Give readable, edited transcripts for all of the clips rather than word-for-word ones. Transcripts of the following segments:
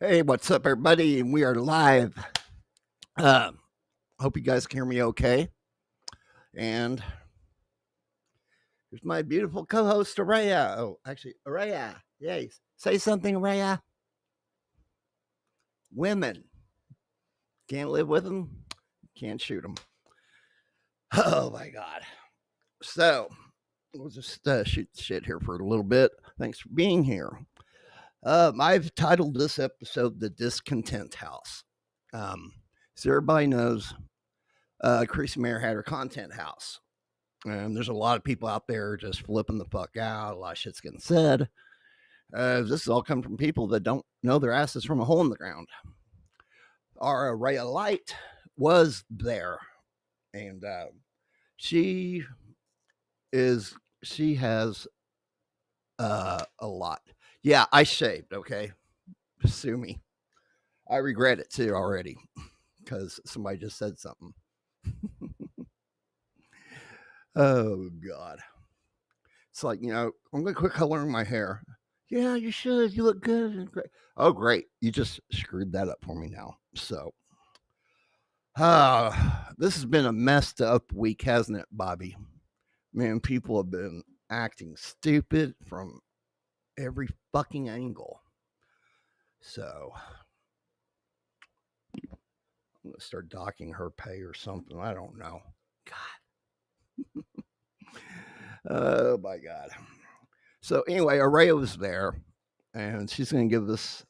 Hey, what's up, everybody? We are live. Uh, Hope you guys can hear me okay. And here's my beautiful co-host, Araya. Oh, actually, Araya. Yay. Say something, Araya. Women. Can't live with them. Can't shoot them. Oh, my God. So, we'll just shoot the shit here for a little bit. Thanks for being here. I've titled this episode The Discontent House. So everybody knows Chrissy Mayer had her content house. And there's a lot of people out there just flipping the fuck out. A lot of shit's getting said. This is all coming from people that don't know their asses from a hole in the ground. Our ARAYA Light was there, and she has a lot. Yeah, I shaved. Okay, sue me. I regret it too already because somebody just said something. Oh God. It's like, I'm going to quit coloring my hair. Yeah, you should. You look good and great. Oh, great. You just screwed that up for me now. So, this has been a messed up week, hasn't it, Bobby? Man, people have been acting stupid from every fucking angle. So, I'm going to start docking her pay or something. I don't know. God. Oh, my God. So anyway, ARAYA was there, and she's going to give us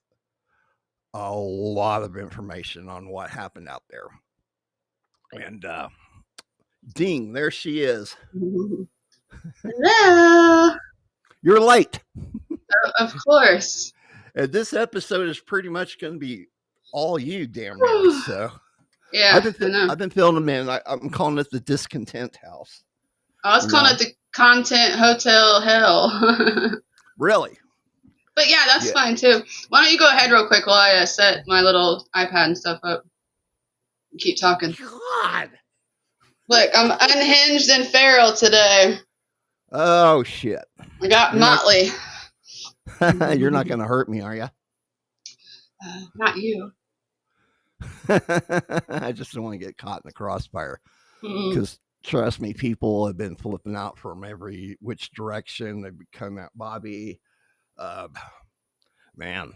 a lot of information on what happened out there. And ding, there she is. Hello. You're late. Of course. And this episode is pretty much going to be all you, damn near. So yeah, I've been filling them in. I'm calling it the Discontent House. I was calling it the Content Hotel Hell. Really? But yeah, that's fine too. Why don't you go ahead real quick while I set my little iPad and stuff up? Keep talking. God. Look, I'm unhinged and feral today. Oh, shit. I got Motley. You're not going to hurt me, are you? Not you. I just don't want to get caught in the crossfire. Because trust me, people have been flipping out from every which direction. They've come at Bobby. Man,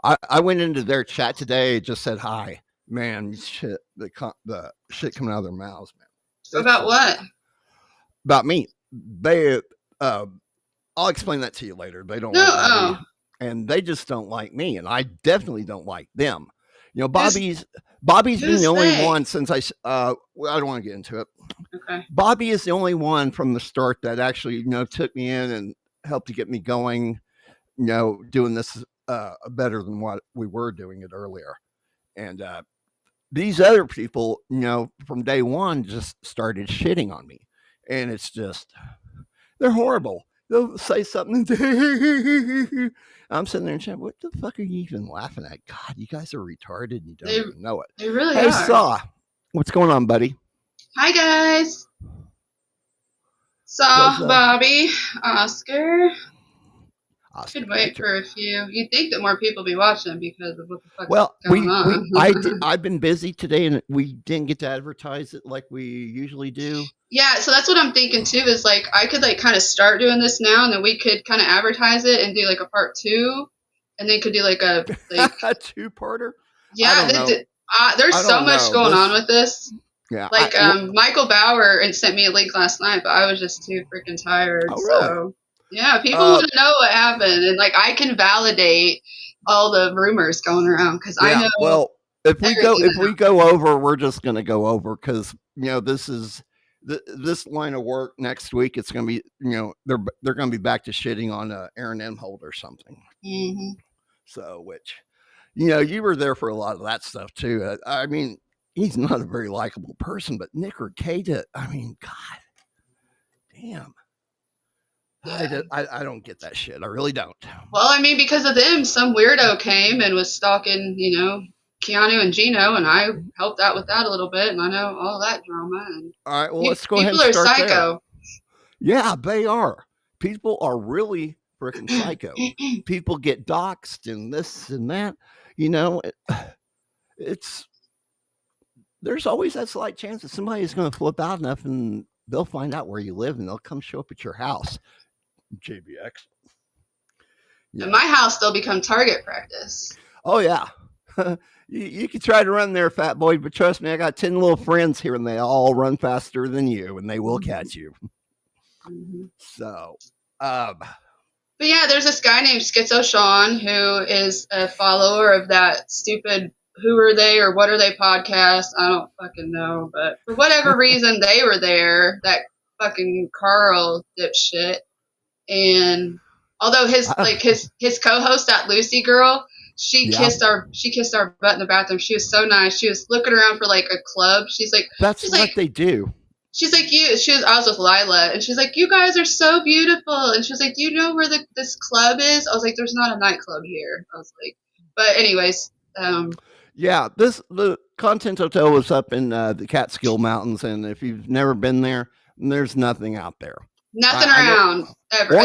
I went into their chat today. Just said hi. Man, shit, the shit coming out of their mouths, man. About what? About me. They. I'll explain that to you later. They don't like Bobby, and they just don't like me, and I definitely don't like them. Bobby's been the only one since I don't want to get into it. Okay. Bobby is the only one from the start that actually, took me in and helped to get me going, doing this better than what we were doing it earlier. And these other people, from day one just started shitting on me. And it's just, they're horrible. They'll say something. I'm sitting there and saying, what the fuck are you even laughing at? God, you guys are retarded and you don't even know it. They really are. Hey, Saw, what's going on, buddy? Hi, guys. Saw, Bobby, Oscar. Could wait for a few. You'd think that more people be watching because of what the fuck is going on. I've been busy today, and we didn't get to advertise it like we usually do. Yeah, so that's what I'm thinking too. Is like I could like kind of start doing this now, and then we could kind of advertise it and do like a part 2, and then could do like a a 2-parter. Yeah, there's so much going on with this. Yeah, like Michael Bauer sent me a link last night, but I was just too freaking tired. Oh, really? So yeah, people want to know what happened, and like I can validate all the rumors going around because I know. Well, if we go over, we're just going to go over because this is this line of work next week. It's going to be they're going to be back to shitting on Aaron Emholt or something. Mm-hmm. So which you were there for a lot of that stuff too. I mean, he's not a very likable person, but Nick Rekieta, I mean, God damn. Yeah. I don't get that shit. I really don't. Well, I mean, because of them, some weirdo came and was stalking, Keanu and Gino, and I helped out with that a little bit, and I know all that drama. And all right, well, let's go ahead and start there. People are psycho. There. Yeah, they are. People are really freaking psycho. People get doxxed and this and that. you know, it's there's always that slight chance that somebody's going to flip out enough and they'll find out where you live and they'll come show up at your house. JBX. Yeah. And my house still become target practice. Oh yeah. You could try to run there, fat boy, but trust me, I got 10 little friends here and they all run faster than you and they will catch you. Mm-hmm. So, but yeah, there's this guy named Schizo Sean who is a follower of that stupid Who Are They or What Are They podcast. I don't fucking know, but for whatever reason they were there, that fucking Carl dipshit. And although his co-host, that Lucy girl, she kissed our butt in the bathroom. She was so nice. She was looking around for like a club. She's like, that's what they do. She's like, I was with Lila, and she's like, you guys are so beautiful. And she was like, do you know where this club is? I was like, there's not a nightclub here. I was like, but anyways. Yeah, the Content Hotel was up in the Catskill Mountains, and if you've never been there, there's nothing out there. Nothing around ever.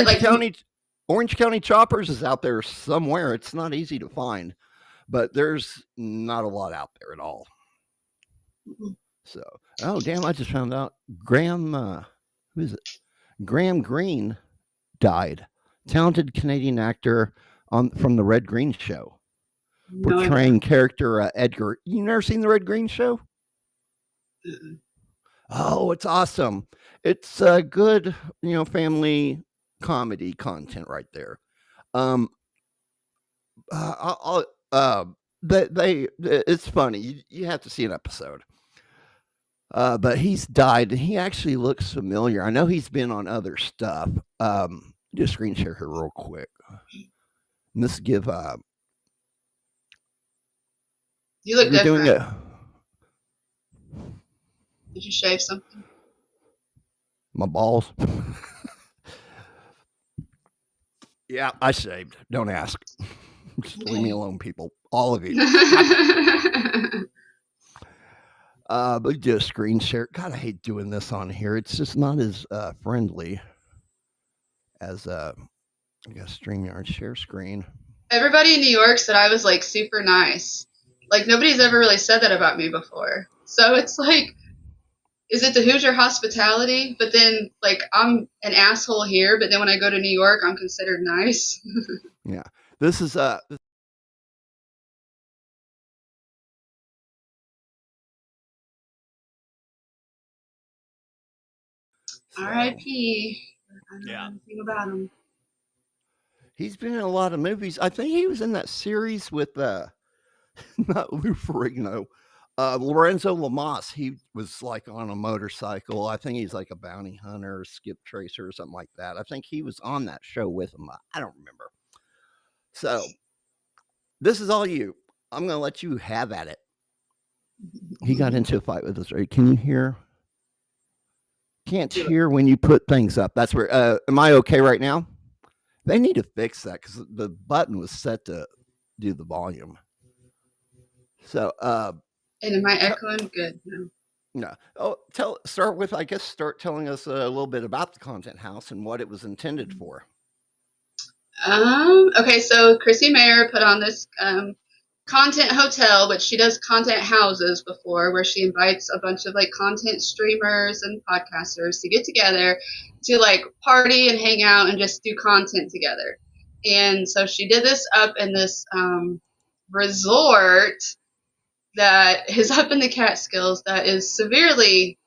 Orange County Choppers is out there somewhere. It's not easy to find, but there's not a lot out there at all. Mm-hmm. So, oh damn! I just found out Graham, who is it? Graham Greene died. Talented Canadian actor from the Red Green Show, portraying character Edgar. You never seen the Red Green Show? Mm-mm. Oh, it's awesome! It's a good, family comedy content right there. It's funny. You have to see an episode. But he's died, and he actually looks familiar. I know he's been on other stuff. Just screen share here real quick. And this give you look different. Did you shave something? My balls. Yeah, I shaved. Don't ask. Just leave me alone, people. All of you. But just screen share. God, I hate doing this on here. It's just not as friendly as I guess StreamYard share screen. Everybody in New York said I was like super nice. Like nobody's ever really said that about me before. So it's like, is it the Hoosier hospitality? But then like I'm an asshole here, but then when I go to New York, I'm considered nice. Yeah, this is R.I.P. I don't know anything about him. He's been in a lot of movies. I think he was in that series with not Lou Ferrigno, Lorenzo Lamas. He was like on a motorcycle. I think he's like a bounty hunter, skip tracer, or something like that. I think he was on that show with him. I don't remember. So this is all you. I'm going to let you have at it. He got into a fight with us. Right? Can you hear? Can't hear when you put things up. That's where. Am I okay right now? They need to fix that because the button was set to do the volume. So. And am I echoing? Good. No. No. Oh, start telling us a little bit about the Content House and what it was intended for. Okay, so Chrissy Mayer put on this content hotel, which she does content houses before, where she invites a bunch of like content streamers and podcasters to get together to like party and hang out and just do content together. And so she did this up in this resort that is up in the Catskills that is severely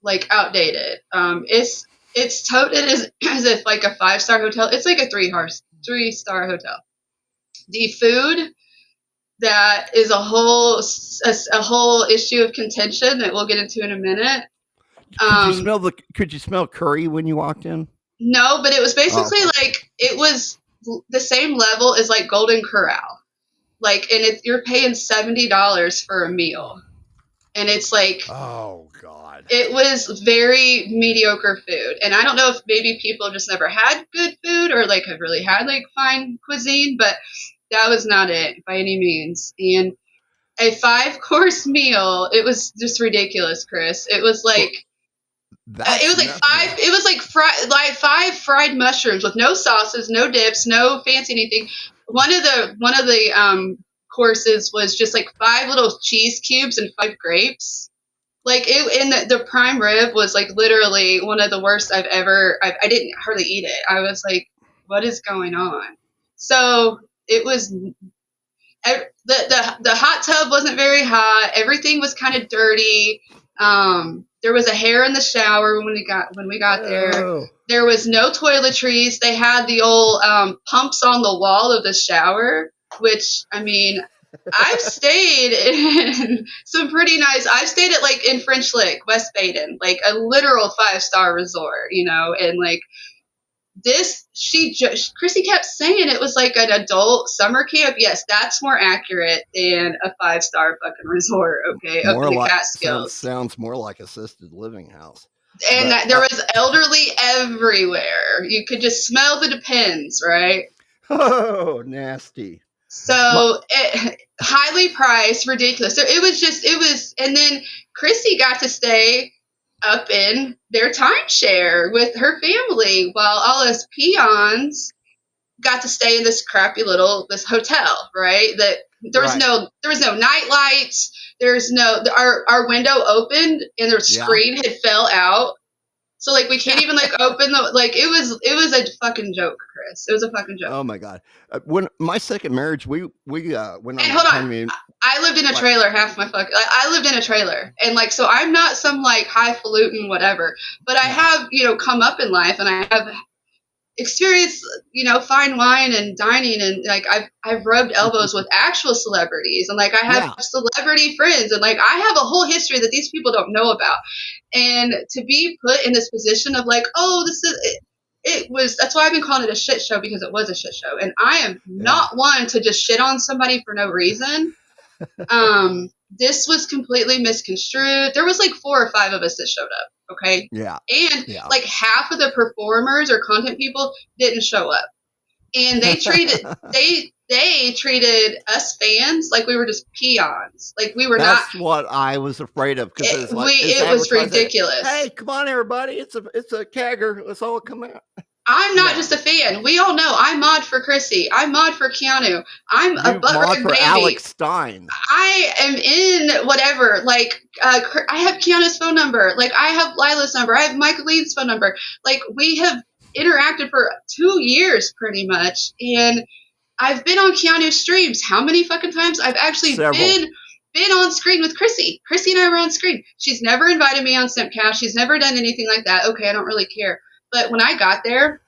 like outdated. It's touted as if like a 5-star hotel. It's like a 3-star hotel. The food, that is a whole issue of contention that we'll get into in a minute. Could you smell curry when you walked in? No, but it was basically like it was the same level as like Golden Corral. Like, and you're paying $70 for a meal. And it's like, oh God, it was very mediocre food. And I don't know if maybe people just never had good food or like have really had like fine cuisine, but that was not it by any means. And a 5-course meal, it was just ridiculous, Chris. It was like, five fried mushrooms with no sauces, no dips, no fancy anything. One of the courses was just like 5 little cheese cubes and 5 grapes. Like it, and the prime rib was like literally one of the worst I've ever. I didn't hardly eat it. I was like, what is going on? So it was the hot tub wasn't very hot. Everything was kind of dirty. There was a hair in the shower when we got there. Oh. There was no toiletries. They had the old pumps on the wall of the shower, which I mean, I've stayed in some pretty nice. I've stayed at like in French Lick, West Baden, like a literal 5-star resort, you know, and like this, Chrissy kept saying it was like an adult summer camp. Yes, that's more accurate than a 5-star fucking resort. Okay, up in the Catskills. Sounds more like assisted living house. And there was elderly everywhere. You could just smell the Depends, right? Oh, nasty. So highly priced, ridiculous. So it was, and then Chrissy got to stay up in their timeshare with her family while all us peons got to stay in this crappy this hotel, right? That there was no night lights. There's no, our window opened and their screen had fell out. So like we can't even like open the, like it was a fucking joke, Chris. It was a fucking joke. Oh my God. When my second marriage, we went on. And hold on, I lived in a trailer half my fucking. I lived in a trailer, and like so I'm not some like highfalutin whatever, but I have come up in life, and I have experienced fine wine and dining, and like I've rubbed elbows with actual celebrities, and like I have celebrity friends, and like I have a whole history that these people don't know about, and to be put in this position of like, oh, this is. That's why I've been calling it a shit show, because it was a shit show. And I am not one to just shit on somebody for no reason. This was completely misconstrued. There was like 4 or 5 of us that showed up. Okay. Yeah. And like half of the performers or content people didn't show up. And they treated, they treated us fans like we were just peons. Like we were That's what I was afraid of, because it was ridiculous. Hey, come on, everybody! It's a kegger. Let's all come out. I'm not just a fan. We all know I mod for Chrissy. I mod for Keanu. I'm a mod for baby. Alex Stein. I am in whatever. Like I have Keanu's phone number. Like I have Lila's number. I have Michael Lee's phone number. Like we have interacted for 2 years pretty much, and I've been on Keanu's streams. How many fucking times? I've actually been on screen with Chrissy. Chrissy and I were on screen. She's never invited me on Simpcast. She's never done anything like that. Okay, I don't really care. But when I got there,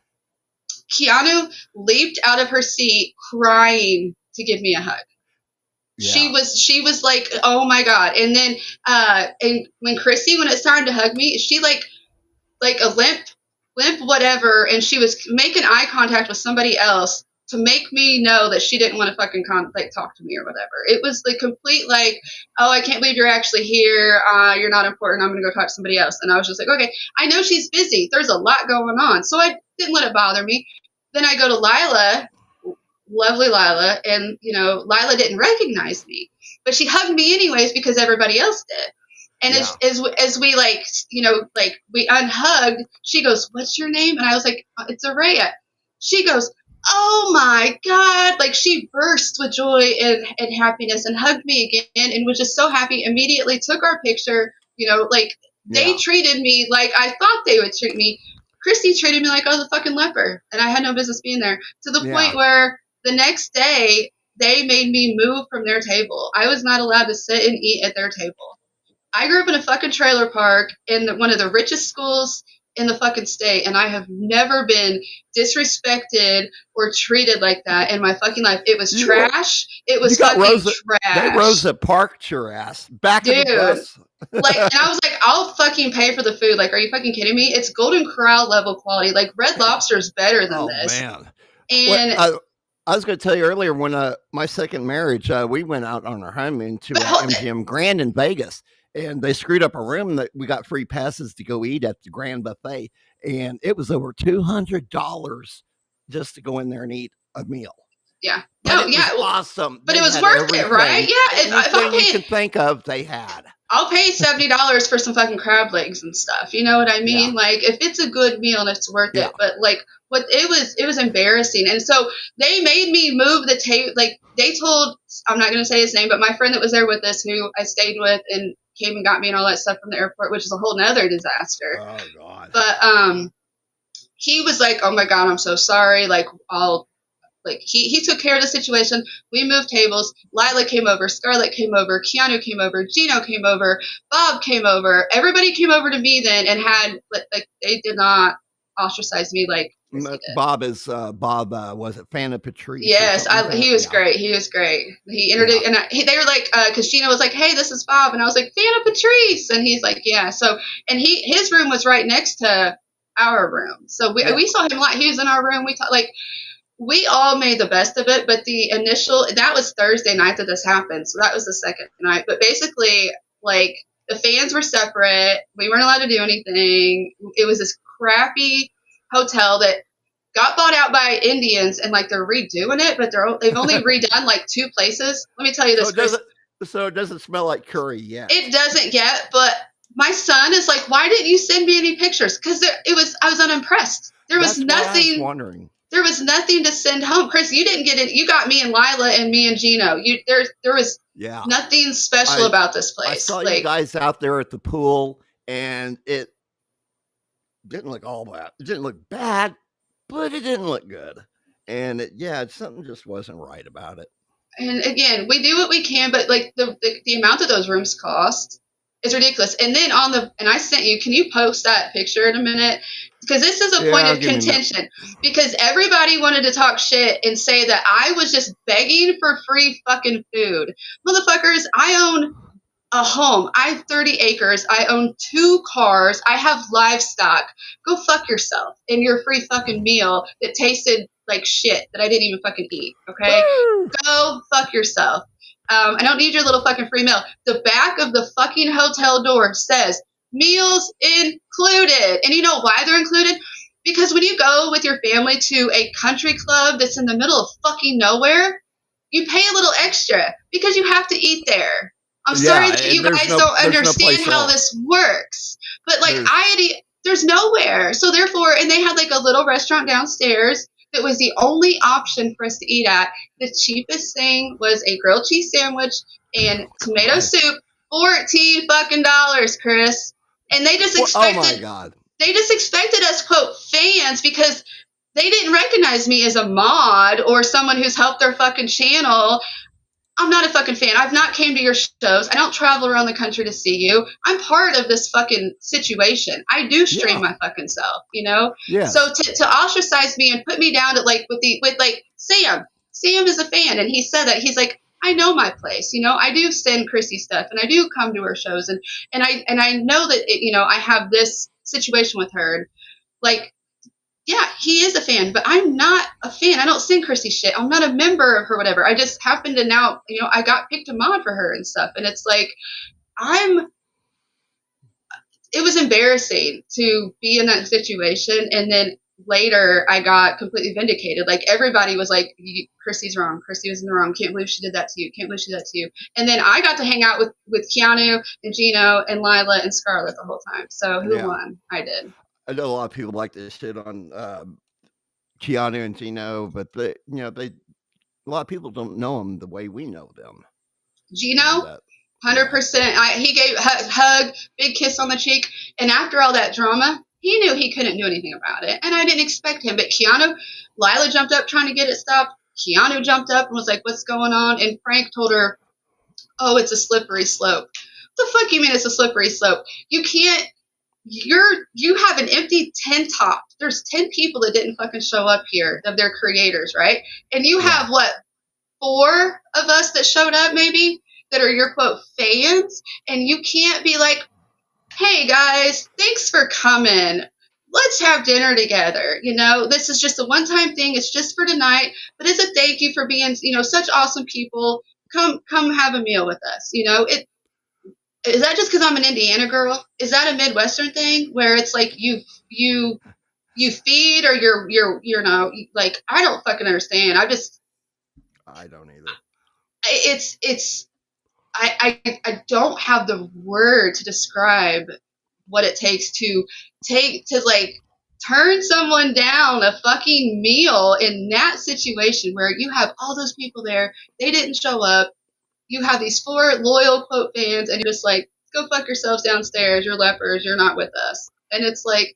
Keanu leaped out of her seat crying to give me a hug. Yeah. She was like, oh my God. And then and when it's time to hug me, she like a limp whatever, and she was making eye contact with somebody else to make me know that she didn't want to fucking talk to me or whatever. It was the complete like, oh, I can't believe you're actually here. You're not important. I'm going to go talk to somebody else. And I was just like, okay, I know she's busy. There's a lot going on. So I didn't let it bother me. Then I go to Lila, lovely Lila, and, Lila didn't recognize me. But she hugged me anyways because everybody else did. And as we we unhugged, she goes, what's your name? And I was like, it's ARAYA. She goes, oh my God. Like she burst with joy and happiness and hugged me again and was just so happy. Immediately took our picture, they treated me like I thought they would treat me. Christy treated me like I was a fucking leper and I had no business being there, to the point where the next day they made me move from their table. I was not allowed to sit and eat at their table. I grew up in a fucking trailer park in one of the richest schools in the fucking state, and I have never been disrespected or treated like that in my fucking life. It was trash. It was fucking trash. They Rosa parked your ass back in the bus. Like, and I was like, I'll fucking pay for the food. Like, are you fucking kidding me? It's Golden Corral level quality. Like, Red Lobster is better than this. Man. And I was going to tell you earlier, when my second marriage, we went out on our honeymoon to MGM Grand in Vegas. And they screwed up a room that we got free passes to go eat at the Grand Buffet. And it was over $200 just to go in there and eat a meal. Yeah. But it was awesome. But it was worth it, right? Yeah. Anything you could think of, they had. I'll pay $70 for some fucking crab legs and stuff. You know what I mean? Yeah. Like if it's a good meal and it's worth Yeah. it. But like what it was embarrassing. And so they made me move the table. Like they told, I'm not going to say his name, but my friend that was there with us, who I stayed with and came and got me and all that stuff from the airport, which is a whole nother disaster. Oh God. But he was like, "Oh my God, I'm so sorry. Like I'll." Like he took care of the situation. We moved tables. Lila came over. Scarlett came over. Keanu came over. Gino came over. Bob came over. Everybody came over to me then and had like they did not ostracize me like Chrissy did. Bob is Bob. Was it Fan of Patrice? Yes, he was yeah. great. He was great. He introduced, and they were like, because Gina was like, "Hey, this is Bob," and I was like, "Fan of Patrice," and he's like, "Yeah." So, and his room was right next to our room, so we saw him a lot. He was in our room. We talked like. We all made the best of it, but the initial, that was Thursday night that this happened. So that was the second night. But basically, like, the fans were separate. We weren't allowed to do anything. It was this crappy hotel that got bought out by Indians and, like, they're redoing it, but they've only redone, like, 2 places. Let me tell you this, Chris. So it doesn't smell like curry yet. It doesn't yet, but my son is like, why didn't you send me any pictures? Because I was unimpressed. There was nothing. I was wondering. There was nothing to send home. Chris, you didn't get it. You got me and Lila and me and Gino. There was nothing special about this place. I saw you guys out there at the pool, and it didn't look all bad. It didn't look bad, but it didn't look good. And something just wasn't right about it. And again, we do what we can, but like the amount that those rooms cost is ridiculous. And then and I sent you, can you post that picture in a minute? Because this is a point of contention. Because everybody wanted to talk shit and say that I was just begging for free fucking food. Motherfuckers, I own a home. I have 30 acres. I own 2 cars. I have livestock. Go fuck yourself in your free fucking meal that tasted like shit that I didn't even fucking eat. Okay? Go fuck yourself. I don't need your little fucking free meal. The back of the fucking hotel door says meals included. And you know why they're included? Because when you go with your family to a country club that's in the middle of fucking nowhere, you pay a little extra because you have to eat there. I'm sorry that you guys don't understand how this works. But like there's nowhere. So therefore, and they had like a little restaurant downstairs that was the only option for us to eat at. The cheapest thing was a grilled cheese sandwich and tomato soup, $14 fucking dollars, Chris. And they just expected, oh my God. They just expected us, quote, fans, because they didn't recognize me as a mod or someone who's helped their fucking channel. I'm not a fucking fan. I've not came to your shows. I don't travel around the country to see you. I'm part of this fucking situation. I do stream my fucking self, you know? Yeah. So to ostracize me and put me down to like with like Sam. Sam is a fan, and he said that. He's like, I know my place, you know. I do send Chrissy stuff, and I do come to her shows, and I know that you know I have this situation with her, like. Yeah, he is a fan, but I'm not a fan. I don't send Chrissy shit. I'm not a member of her, whatever. I just happen to now, you know, I got picked a mod for her and stuff. And it's like, it was embarrassing to be in that situation. And then later I got completely vindicated. Like everybody was like, Chrissy's wrong. Chrissy was in the wrong. Can't believe she did that to you. Can't believe she did that to you. And then I got to hang out with Keanu and Gino and Lila and Scarlett the whole time. So who won? I did. I know a lot of people like to shit on Keanu and Gino, but a lot of people don't know them the way we know them. Gino, 100%. He gave hug, big kiss on the cheek, and after all that drama, he knew he couldn't do anything about it, and I didn't expect him. But Keanu, Lila jumped up trying to get it stopped. Keanu jumped up and was like, "What's going on?" And Frank told her, "Oh, it's a slippery slope." What the fuck you mean it's a slippery slope? You can't. You have an empty 10 top. There's 10 people that didn't fucking show up here of their creators, right? And you have what, 4 of us that showed up maybe that are your quote fans, and you can't be like, hey guys, thanks for coming. Let's have dinner together. You know, this is just a one-time thing. It's just for tonight, but it's a thank you for being, you know, such awesome people. Come have a meal with us. You know, is that just because I'm an Indiana girl? Is that a Midwestern thing where it's like you feed or you're you know, like I don't fucking understand. I don't either. It's I don't have the word to describe what it takes to like turn someone down a fucking meal in that situation where you have all those people there, they didn't show up, you have these 4 loyal quote fans, and you're just like, go fuck yourselves downstairs, you're lepers, you're not with us. And it's like,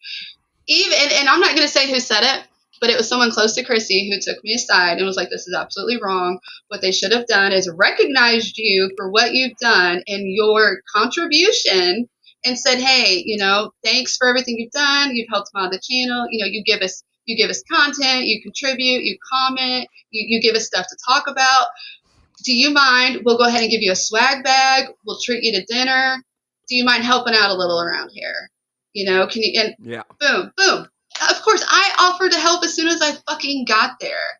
even, and I'm not going to say who said it, but it was someone close to Chrissy who took me aside and was like, this is absolutely wrong. What they should have done is recognized you for what you've done and your contribution and said, hey, thanks for everything you've done. You've helped out the channel. You give us content, you contribute, you comment, you give us stuff to talk about. Do you mind? We'll go ahead and give you a swag bag. We'll treat you to dinner. Do you mind helping out a little around here? Can you, and Yeah. boom, boom. Of course, I offered to help as soon as I fucking got there.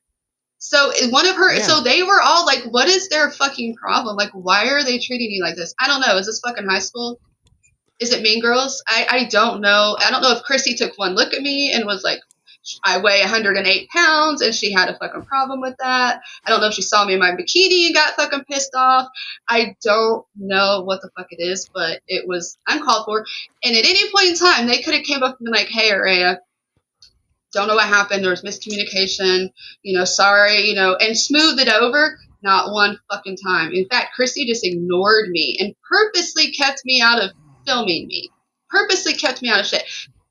So one of her, so they were all like, what is their fucking problem? Like, why are they treating you like this? I don't know. Is this fucking high school? Is it Mean Girls? I don't know. I don't know if Chrissy took one look at me and was like, I weigh 108 pounds and she had a fucking problem with that. I don't know if she saw me in my bikini and got fucking pissed off. I don't know what the fuck it is, but it was uncalled for. And at any point in time, they could have came up and been like, hey, ARAYA, don't know what happened. There was miscommunication, sorry, and smoothed it over. Not one fucking time. In fact, Chrissy just ignored me and purposely kept me out of filming me. Purposely kept me out of shit.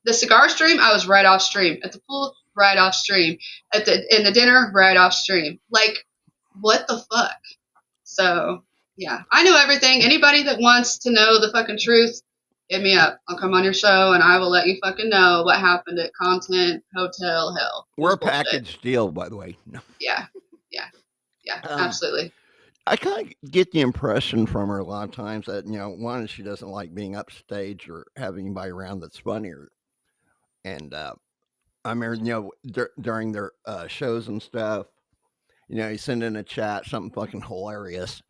The cigar stream, I was right off stream. At the pool, right off stream. In the dinner, right off stream. Like, what the fuck? So, yeah. I know everything. Anybody that wants to know the fucking truth, hit me up. I'll come on your show and I will let you fucking know what happened at Content Hotel Hell. We're a package deal, by the way. No. Yeah. Absolutely. I kind of get the impression from her a lot of times that, one, she doesn't like being upstage or having anybody around that's funnier. And I remember, during their shows and stuff, you send in a chat something fucking hilarious.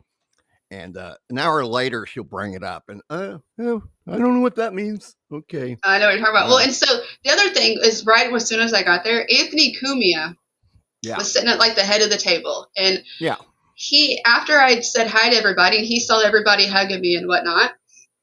And an hour later, she'll bring it up. And, I don't know what that means. Okay. I know what you're talking about. Well, and so the other thing is right as soon as I got there, Anthony Cumia was sitting at like the head of the table. And he, after I said hi to everybody and he saw everybody hugging me and whatnot,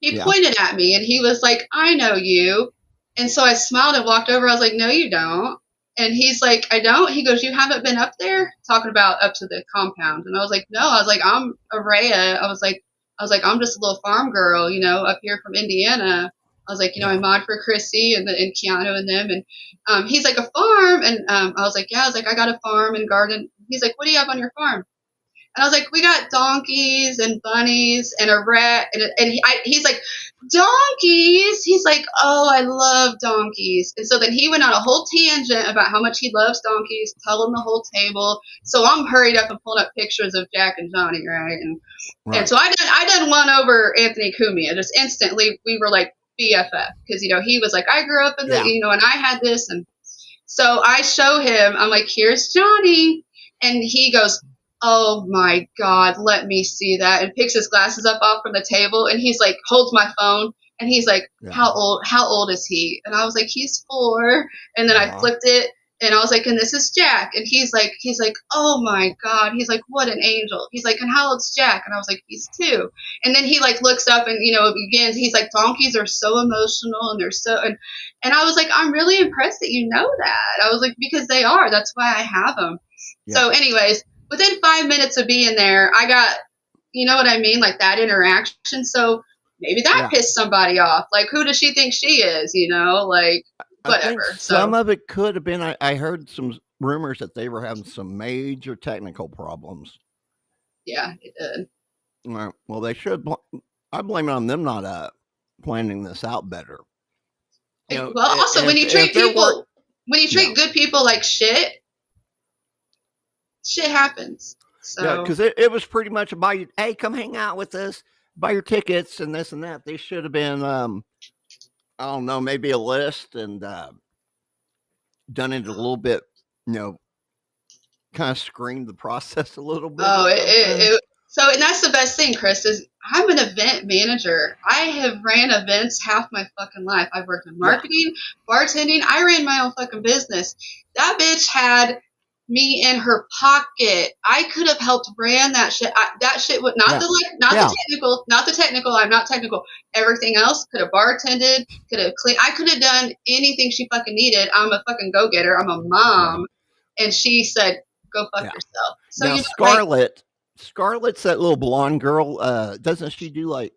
he pointed at me and he was like, I know you. And so I smiled and walked over. I was like, no, you don't. And he's like, I don't. He goes, you haven't been up there? Talking about up to the compound. And I was like, no. I was like, I'm ARAYA. I was like, I'm just a little farm girl, up here from Indiana. I was like, I mod for Chrissy and Keanu and them. And he's like, a farm? And I was like, yeah. I was like, I got a farm and garden. He's like, what do you have on your farm? And I was like, we got donkeys and bunnies and a rat. And he's like, donkeys? He's like, oh, I love donkeys. And so then he went on a whole tangent about how much he loves donkeys, telling the whole table. So I'm hurried up and pulling up pictures of Jack and Johnny, right? And so I done won over Anthony Cumia. Just instantly, we were like BFF. Because, he was like, I grew up in the, and I had this. And so I show him, I'm like, here's Johnny. And he goes, oh my God, let me see that. And picks his glasses up off from the table. And he's like, holds my phone. And he's like, how old is he? And I was like, he's 4. And then I flipped it. And I was like, and this is Jack. And he's like, oh my God. He's like, what an angel. He's like, and how old's Jack? And I was like, he's 2. And then he like looks up and, it begins. He's like, donkeys are so emotional and they're so, and I was like, I'm really impressed that you know that. I was like, because they are. That's why I have them. Yeah. So anyways, within 5 minutes of being there, I got, you know what I mean? Like that interaction. So maybe that pissed somebody off. Like, who does she think she is? Like, whatever. Some of it could have been, I heard some rumors that they were having some major technical problems. Yeah, it did. Well, they should. I blame it on them not planning this out better. Well, also, when you treat people, good people like shit happens. So. Yeah, because it was pretty much about, hey, come hang out with us, buy your tickets and this and that. They should have been, I don't know, maybe a list and done it a little bit, kind of screened the process a little bit. Oh, so, and that's the best thing, Chris, is I'm an event manager. I have ran events half my fucking life. I've worked in marketing, bartending. I ran my own fucking business. That bitch had me in her pocket. I could have helped brand that shit. That shit would not the technical. I'm not technical. Everything else could have bartended, could have cleaned. I could have done anything she fucking needed. I'm a fucking go getter. I'm a mom, and she said, "Go fuck yourself." So now, Scarlett's that little blonde girl. Doesn't she do like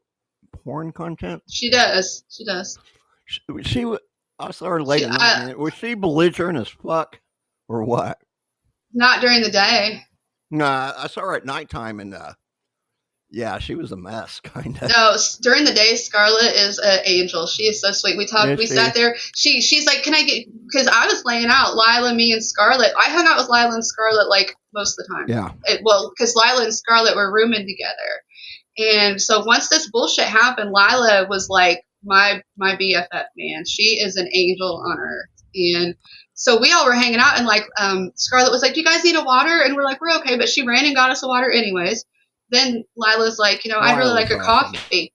porn content? She does. I saw her late at night. Man. Was she belligerent as fuck, or what? Not during the day. Nah, I saw her at nighttime, and yeah, she was a mess, kind of. No, during the day, Scarlett is an angel. She is so sweet. We talked. We sat there. She's like, "Can I get?" Because I was laying out Lila, me, and Scarlett. I hung out with Lila and Scarlett like most of the time. Yeah. Because Lila and Scarlett were rooming together, and so once this bullshit happened, Lila was like my BFF, man. She is an angel on earth, and so we all were hanging out, and like Scarlett was like, "Do you guys need a water?" And we're like, "We're okay," but she ran and got us a water anyways. Then Lila's like, I'd really like a coffee.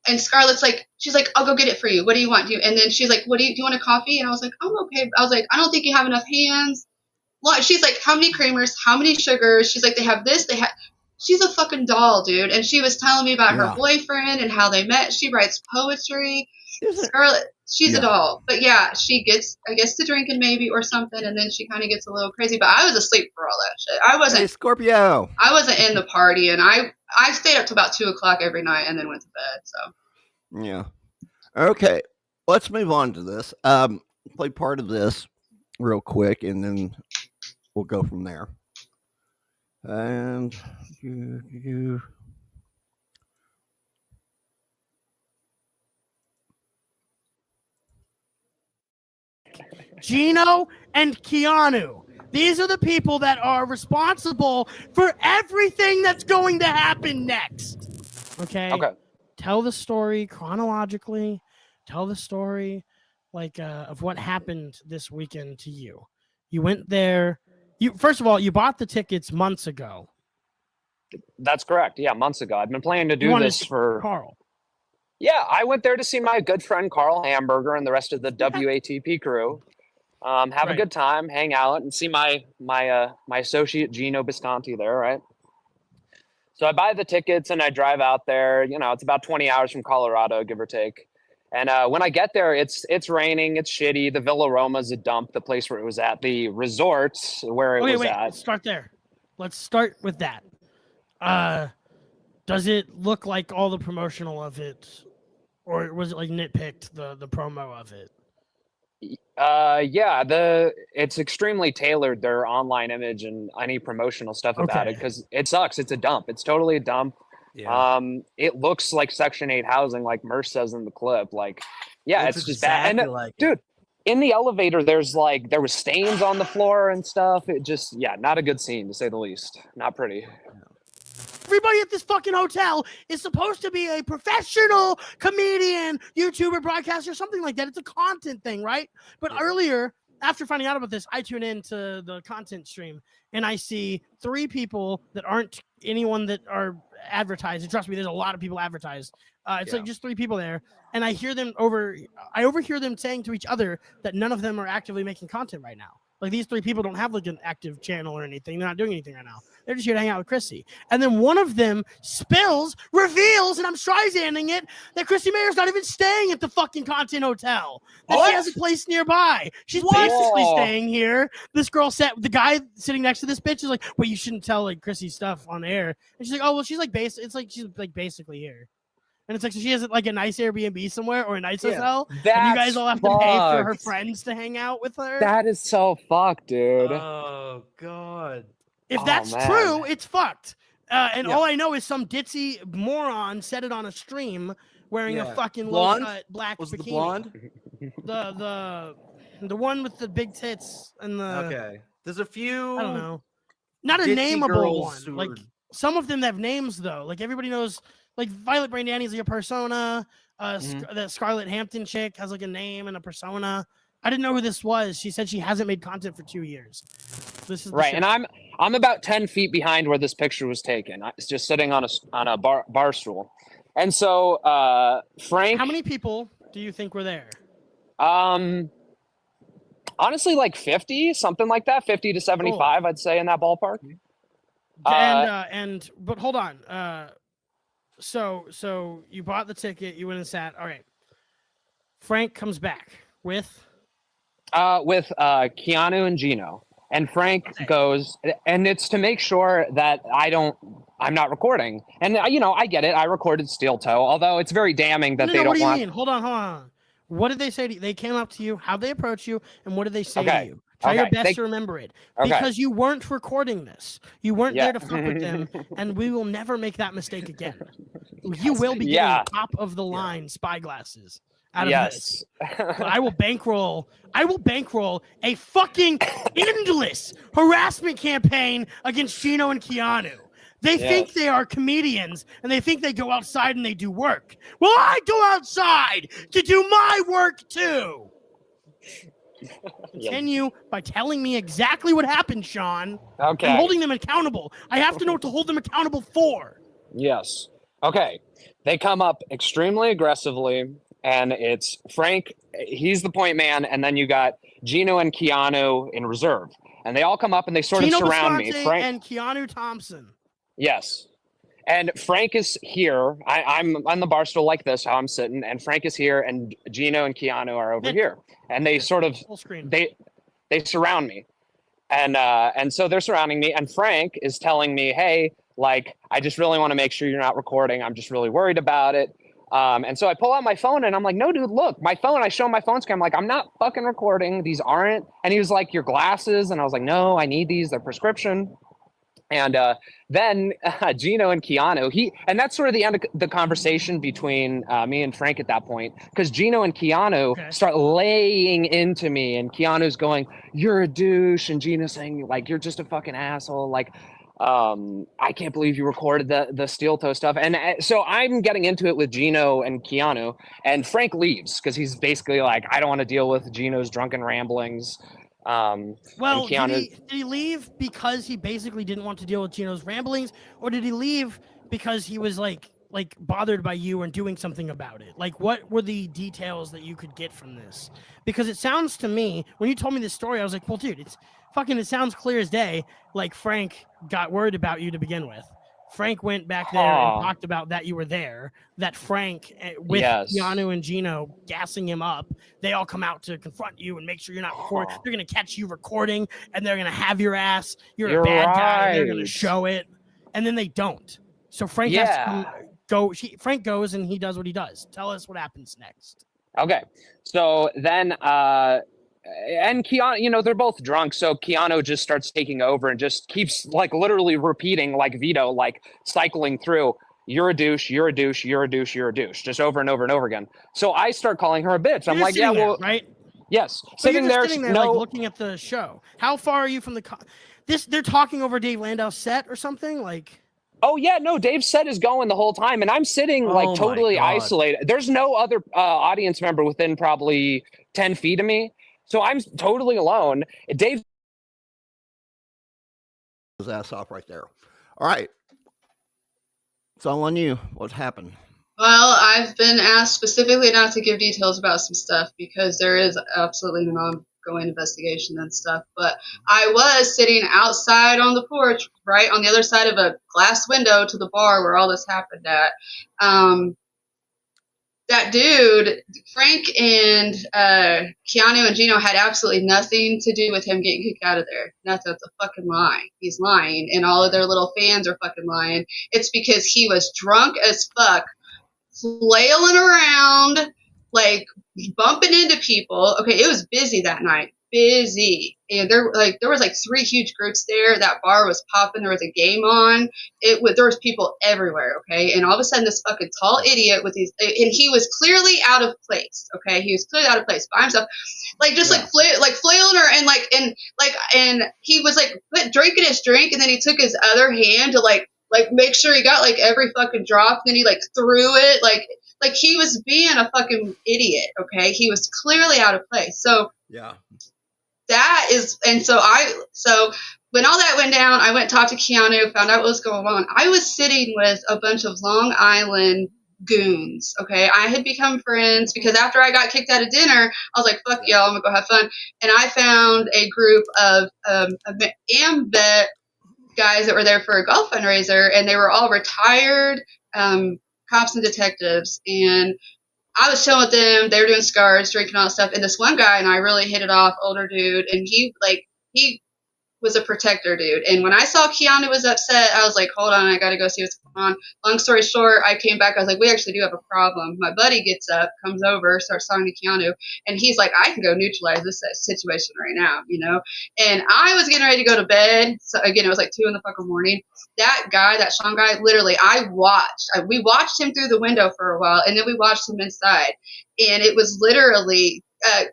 And Scarlett's like, she's like, "I'll go get it for you. What do you want?" And then she's like, do you want a coffee? And I was like, "I'm okay." I was like, "I don't think you have enough hands." She's like, "How many creamers? How many sugars?" She's like, "They have this. She's a fucking doll, dude. And she was telling me about her boyfriend and how they met. She writes poetry. Scarlett, she's a doll. But yeah, she gets, I guess, to drinking maybe or something, and then she kind of gets a little crazy. But I was asleep for all that shit. I wasn't. Hey, Scorpio. I wasn't in the party, and I stayed up till about 2:00 every night, and then went to bed. So. Yeah. Okay. Let's move on to this. Play part of this real quick, and then we'll go from there. And you. Gino and Keanu. These are the people that are responsible for everything that's going to happen next. Okay. Tell the story chronologically. Tell the story of what happened this weekend to you. You went there. First of all, you bought the tickets months ago. That's correct. Yeah, months ago. I've been planning to do this for Carl. Yeah, I went there to see my good friend Carl Hamburger and the rest of the WATP crew. Have a good time, hang out, and see my associate Gino Bisconti there, right? So I buy the tickets and I drive out there. It's about 20 hours from Colorado, give or take. And when I get there, it's raining, it's shitty. The Villa Roma's a dump, the place where it was at. The resort where it was at. Let's start there. Let's start with that. Does it look like all the promotional of it, or was it like nitpicked the promo of it? Yeah, it's extremely tailored, their online image and any promotional stuff about it, because it sucks. It's a dump. It's totally a dump. Yeah. It looks like Section 8 housing, like Merce says in the clip. It's just bad. And dude, in the elevator, there was stains on the floor and stuff. It just, not a good scene, to say the least. Not pretty. Everybody at this fucking hotel is supposed to be a professional comedian, YouTuber, broadcaster, something like that. It's a content thing, right? But earlier, after finding out about this, I tune into the content stream and I see 3 people that aren't anyone that are advertised. And trust me, there's a lot of people advertised. It's like just 3 people there. And I overhear them saying to each other that none of them are actively making content right now. Like, these 3 people don't have like an active channel or anything. They're not doing anything right now. They're just here to hang out with Chrissy. And then one of them reveals, and I'm Streisanding it, that Chrissy Mayer's not even staying at the fucking Content Hotel. That she has a place nearby. She's basically staying here. This girl the guy sitting next to this bitch is like, "Well, you shouldn't tell like Chrissy's stuff on air." And she's like, "Oh, well, she's like she's like basically here." And it's like, so she has like a nice Airbnb somewhere or a nice hotel. And you guys all have to pay for her friends to hang out with her. That is so fucked, dude. Oh, God. If that's true, it's fucked. And all I know is some ditzy moron said it on a stream wearing a fucking low-cut black bikini. The blonde? The one with the big tits and the... Okay. There's a few... I don't know. Not a nameable one. Like, some of them have names, though. Like, everybody knows... Like, Violet Brandani's like a persona. The Scarlett Hampton chick has like a name and a persona. I didn't know who this was. She said she hasn't made content for 2 years. This is right, and I'm about 10 feet behind where this picture was taken. It's just sitting on a bar stool. And so Frank, how many people do you think were there? Honestly, like 50, something like that, 50 to 75, I'd say in that ballpark. But hold on. So you bought the ticket, you went and sat. All right. Frank comes back with Keanu and Gino. And Frank goes, and it's to make sure that I'm not recording. And, I get it. I recorded Steel Toe, although it's very damning that they don't what do you want. mean? Hold on. What did they say to you? They came up to you. How'd they approach you? And what did they say to you? Try your best to remember it. Because you weren't recording this. You weren't there to fuck with them. And we will never make that mistake again. You will be getting top of the line spyglasses out of this. I will bankroll a fucking endless harassment campaign against Gino and Keanu. They think they are comedians, and they think they go outside and they do work. Well, I go outside to do my work too. Continue by telling me exactly what happened, Sean. Okay. I'm holding them accountable. I have to know what to hold them accountable for. Yes. Okay. They come up extremely aggressively, and it's Frank. He's the point man, and then you got Gino and Keanu in reserve, and they all come up and they sort of surround me. Frank and Keanu Thompson. Yes. And Frank is here. I'm on the bar stool like this, how I'm sitting, and Frank is here, and Gino and Keanu are over here, and they sort of they surround me, and so they're surrounding me, and Frank is telling me, hey, like, I just really want to make sure you're not recording. I'm just really worried about it. And so I pull out my phone and I'm like, no, dude, look, my phone. I show him my phone screen. I'm like, I'm not fucking recording. These aren't. And he was like, your glasses. And I was like, no, I need these. They're prescription. And then Gino and Keanu, and that's sort of the end of the conversation between me and Frank at that point, because Gino and Keanu start laying into me, and Keanu's going, you're a douche, and Gino's saying, like, you're just a fucking asshole, like, I can't believe you recorded the Steel Toe stuff. And so I'm getting into it with Gino and Keanu, and Frank leaves because he's basically like, I don't want to deal with Gino's drunken ramblings. Well, did he leave because he basically didn't want to deal with Gino's ramblings, or did he leave because he was like bothered by you and doing something about it? Like, what were the details that you could get from this? Because it sounds to me, when you told me this story, I was like, well, dude, it sounds clear as day. Like, Frank got worried about you to begin with. Frank went back there and talked about that you were there, that Frank, with Keanu and Gino gassing him up, they all come out to confront you and make sure you're not recording. They're going to catch you recording, and they're going to have your ass. You're a bad guy, and they're going to show it. And then they don't. So Frank has to go. Frank goes, and he does what he does. Tell us what happens next. Okay. So then... and Keanu, they're both drunk, so Keanu just starts taking over and just keeps, like, literally repeating, like Vito, like, cycling through, you're a douche, you're a douche, you're a douche, you're a douche, just over and over and over again. So I start calling her a bitch. I'm like, yeah, well, right? Yes, sitting there, like, looking at the show. How far are you from they're talking over Dave Landau's set or something, like? Oh, yeah, no, Dave's set is going the whole time, and I'm sitting, like, totally isolated. There's no other audience member within probably 10 feet of me. So I'm totally alone. Dave, his ass off right there. All right. It's all on you. What happened? Well, I've been asked specifically not to give details about some stuff because there is absolutely an ongoing investigation and stuff. But I was sitting outside on the porch, right on the other side of a glass window to the bar where all this happened at. That dude, Frank and Keanu and Gino had absolutely nothing to do with him getting kicked out of there. That's a fucking lie. He's lying, and all of their little fans are fucking lying. It's because he was drunk as fuck, flailing around, like bumping into people. Okay, it was busy that night. Busy. And there was like 3 huge groups there. That bar was popping. There was a game on. There was people everywhere. Okay, and all of a sudden, this fucking tall idiot with these, and he was clearly out of place. Okay, he was clearly out of place by himself, like just like flailing her, and he was like drinking his drink, and then he took his other hand to like make sure he got like every fucking drop. Then he like threw it like he was being a fucking idiot. Okay, he was clearly out of place. So yeah. That is, and so when all that went down, I went and talked to Keanu, found out what was going on. I was sitting with a bunch of Long Island goons. Okay, I had become friends because after I got kicked out of dinner, I was like, "Fuck y'all, I'm gonna go have fun." And I found a group of AMBET guys that were there for a golf fundraiser, and they were all retired cops and detectives. And I was chilling with them. They were doing scars, drinking all that stuff. And this one guy and I really hit it off, older dude, and he was a protector dude. And when I saw Keanu was upset, I was like, hold on, I gotta go see what's going on. Long story short, I came back, I was like, we actually do have a problem. My buddy gets up, comes over, starts talking to Keanu, and he's like, I can go neutralize this situation right now, you know? And I was getting ready to go to bed. So again, it was like 2 in the fucking morning. That guy, that Sean guy, literally, we watched him through the window for a while, and then we watched him inside. And it was literally, that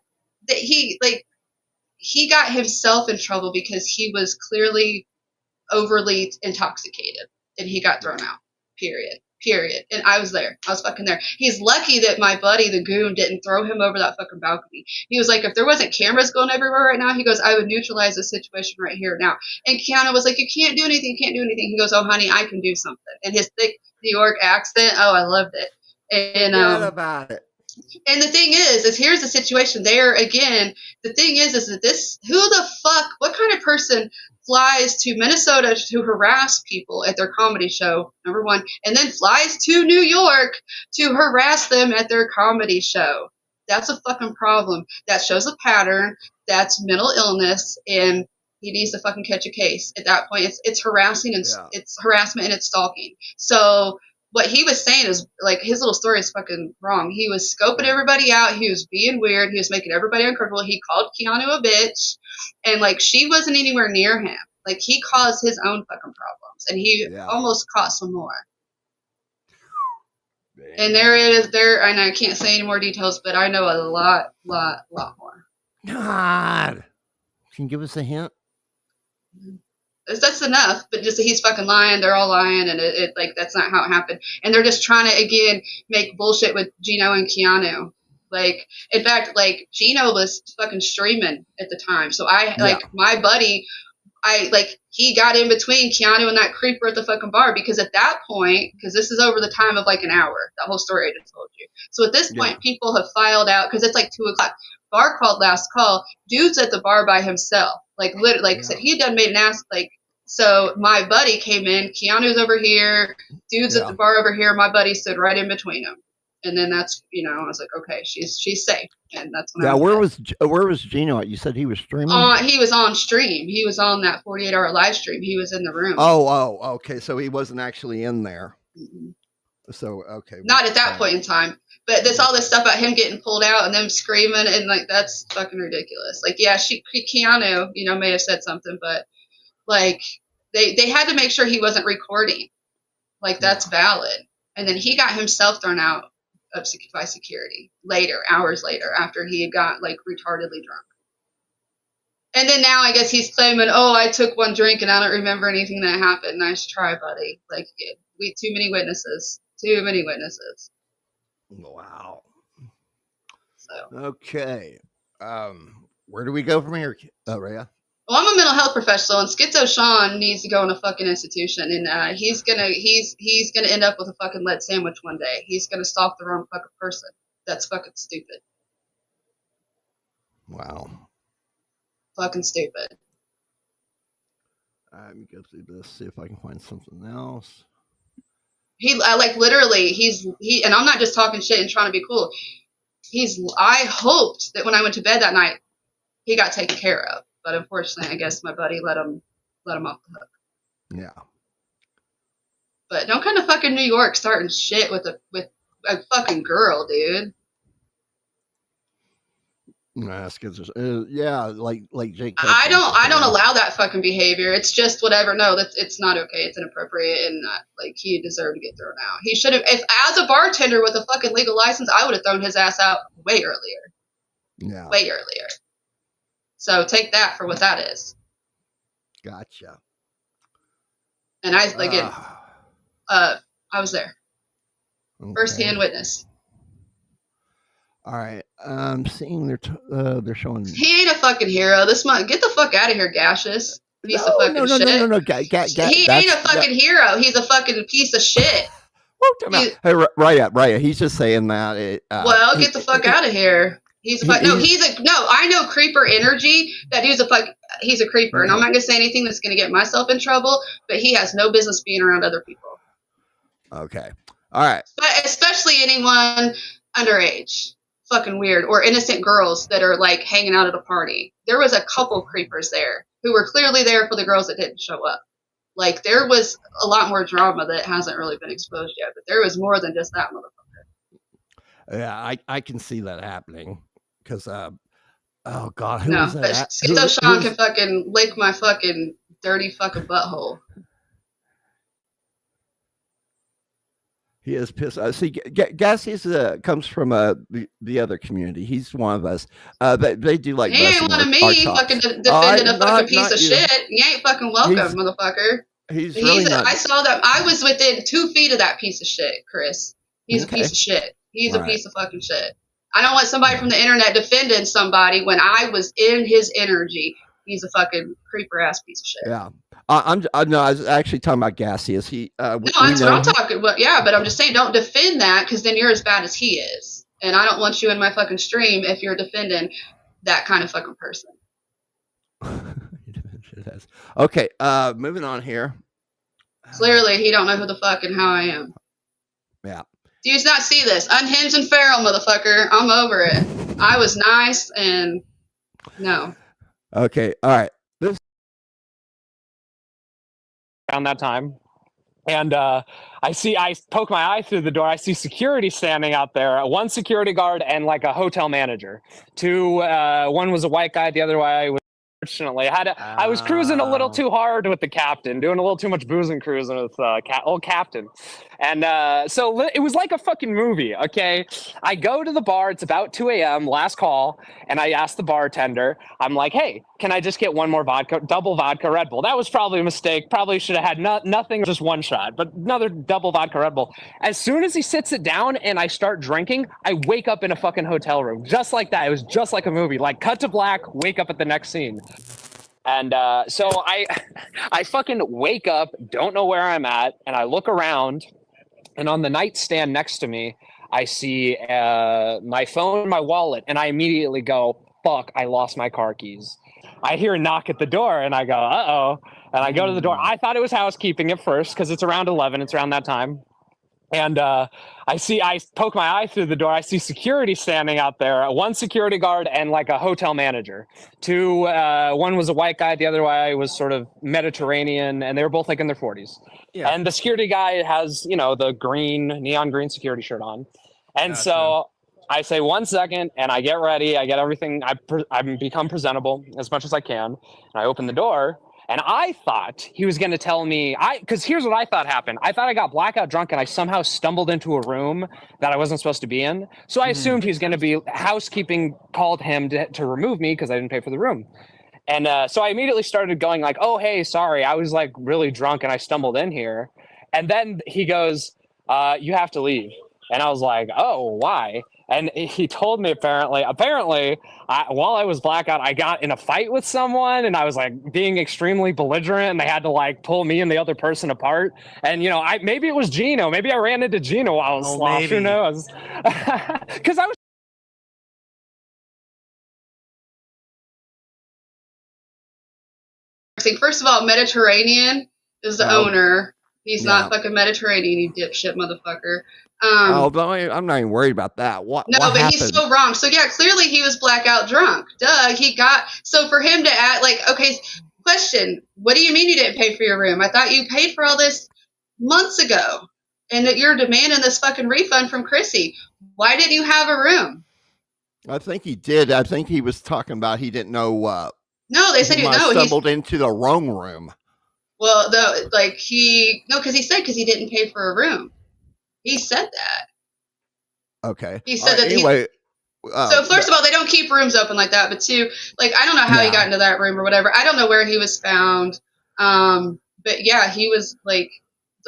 he got himself in trouble because he was clearly overly intoxicated and he got thrown out. Period. And I was there. I was fucking there. He's lucky that my buddy, the goon, didn't throw him over that fucking balcony. He was like, if there wasn't cameras going everywhere right now, he goes, I would neutralize the situation right here now. And Keanu was like, you can't do anything. He goes, oh, honey, I can do something. And his thick New York accent, oh, I loved it. And about it. And the thing is here's the situation there again. The thing is that who the fuck, what kind of person flies to Minnesota to harass people at their comedy show, number one, and then flies to New York to harass them at their comedy show? That's a fucking problem. That shows a pattern. That's mental illness, and he needs to fucking catch a case. At that point, it's harassing and it's harassment and it's stalking. So what he was saying is, like, his little story is fucking wrong. He was scoping everybody out. He was being weird. He was making everybody uncomfortable. He called Keanu a bitch. And, like, she wasn't anywhere near him. Like, he caused his own fucking problems. And he almost caught some more. Man. And there it is. And I can't say any more details, but I know a lot more. God. Can you give us a hint? That's enough, but just he's fucking lying. They're all lying, and it like that's not how it happened. And they're just trying to again make bullshit with Gino and Keanu. Like, in fact, like Gino was fucking streaming at the time, so my buddy, he got in between Keanu and that creeper at the fucking bar because at that point, because this is over the time of like an hour, that whole story I just told you. So at this point, people have filed out because it's like 2:00. Bar called last call. Dude's at the bar by himself. Like literally, like said he done made an ass like. So my buddy came in. Keanu's over here. Dude's at the bar over here. My buddy stood right in between them. And then that's, I was like, okay, she's safe. And that's when where was Gino at? You said he was streaming? He was on stream. He was on that 48-hour live stream. He was in the room. Oh, okay. So he wasn't actually in there. Mm-hmm. So, okay. Not at that point in time. But there's all this stuff about him getting pulled out and them screaming, and like that's fucking ridiculous. Like, yeah, Keanu, may have said something, but like they had to make sure he wasn't recording. Like, that's valid. And then he got himself thrown out by security hours later, after he had got like retardedly drunk. And then now I guess he's claiming, oh, I took one drink and I don't remember anything that happened. Nice try, buddy. Like, we too many witnesses. Wow. So okay. Where do we go from here, Rhea? Well, I'm a mental health professional, and Schizo Sean needs to go in a fucking institution, and he's gonna end up with a fucking lead sandwich one day. He's gonna stalk the wrong fucking person. That's fucking stupid. Wow. Fucking stupid. Let me go through this, see if I can find something else. Literally, and I'm not just talking shit and trying to be cool. I hoped that when I went to bed that night, he got taken care of. But unfortunately, I guess my buddy let him off the hook. Yeah. But don't come to fucking New York starting shit with a fucking girl, dude. That's good. Yeah, like Jake. I don't allow that fucking behavior. It's just whatever. No, it's not okay. It's inappropriate, and he deserved to get thrown out. He should have. If as a bartender with a fucking legal license, I would have thrown his ass out way earlier. Yeah. Way earlier. So take that for what that is. Gotcha. And I was there. Okay. First-hand witness. All right. Seeing they're showing. He ain't a fucking hero. Get the fuck out of here, gaseous piece of fucking shit. No. He ain't a fucking hero. He's a fucking piece of shit. Time out. Hey, Raya, he's just saying that. Well, get the fuck out of here. He's a fuck. No, I know creeper energy. That dude's a fuck. He's a creeper, and I'm not gonna say anything that's gonna get myself in trouble. But he has no business being around other people. Okay. All right. But especially anyone underage. Fucking weird. Or innocent girls that are like hanging out at a party. There was a couple creepers there who were clearly there for the girls that didn't show up. Like, there was a lot more drama that hasn't really been exposed yet, but there was more than just that motherfucker. Yeah, I can see that happening. Because, oh, God, who no, was that? Schizo Sean can fucking lick my fucking dirty fucking butthole. He is pissed. See, Gassius comes from the other community. He's one of us. They do like. He ain't one of me fucking defending a fucking piece of shit. You ain't fucking welcome, motherfucker. He's really not. I saw that. I was within 2 feet of that piece of shit, Chris. He's a piece of shit. He's a piece of fucking shit. I don't want somebody from the internet defending somebody when I was in his energy. He's a fucking creeper ass piece of shit. Yeah. I was actually talking about Gassius. No, that's what I'm talking about. Yeah, but I'm just saying, don't defend that because then you're as bad as he is. And I don't want you in my fucking stream if you're defending that kind of fucking person. Okay, moving on here. Clearly, he don't know who the fuck and how I am. Yeah. Do you not see this? Unhinged and feral, motherfucker. I'm over it. I was nice and no. Okay, all right. Around that time, and I poke my eye through the door. I see security standing out there. One security guard and like a hotel manager. One was a white guy. The other guy was. Fortunately, I was cruising a little too hard with the captain, doing a little too much boozing cruising with old captain, and so it was like a fucking movie. Okay, I go to the bar. It's about 2 a.m. Last call, and I ask the bartender. I'm like, "Hey, can I just get one more double vodka Red Bull?" That was probably a mistake. Probably should have had nothing, just one shot, but another double vodka Red Bull. As soon as he sits it down and I start drinking, I wake up in a fucking hotel room, just like that. It was just like a movie. Like cut to black, wake up at the next scene. And so I fucking wake up, don't know where I'm at, and I look around, and on the nightstand next to me, I see my phone, my wallet, and I immediately go, fuck, I lost my car keys. I hear a knock at the door, and I go, uh-oh, and I go to the door. I thought it was housekeeping at first, because it's around 11, it's around that time. And I poke my eye through the door. I see security standing out there. One security guard and like a hotel manager. One was a white guy. The other guy was sort of Mediterranean, and they were both like in their 40s. Yeah. And the security guy has, the neon green security shirt on. And so I say 1 second, and I get ready. I get everything. I become presentable as much as I can. And I open the door. And I thought he was going to tell me, because here's what I thought happened. I thought I got blackout drunk and I somehow stumbled into a room that I wasn't supposed to be in. So I assumed he was going to be, housekeeping called him to remove me because I didn't pay for the room. And so I immediately started going like, oh, hey, sorry. I was like really drunk and I stumbled in here. And then he goes, you have to leave. And I was like, oh, why? And he told me apparently, while I was blackout, I got in a fight with someone and I was like being extremely belligerent and they had to like pull me and the other person apart. And, maybe it was Gino. Maybe I ran into Gino while I was sloth. Who knows? Because I was. First of all, Mediterranean is the owner. He's not fucking Mediterranean, you dipshit motherfucker. I'm not even worried about that. What happened? He's so wrong. So yeah, clearly he was blackout drunk. Duh. So for him to act like, okay, question, what do you mean you didn't pay for your room? I thought you paid for all this months ago and that you're demanding this fucking refund from Chrissy. Why didn't you have a room? I think he did. I think he was talking about he didn't know. No, they said he stumbled into the wrong room. Well, because he said because he didn't pay for a room. He said that. Okay. He said that anyway. So first of all, they don't keep rooms open like that. But two, I don't know how he got into that room or whatever. I don't know where he was found. But yeah, he was like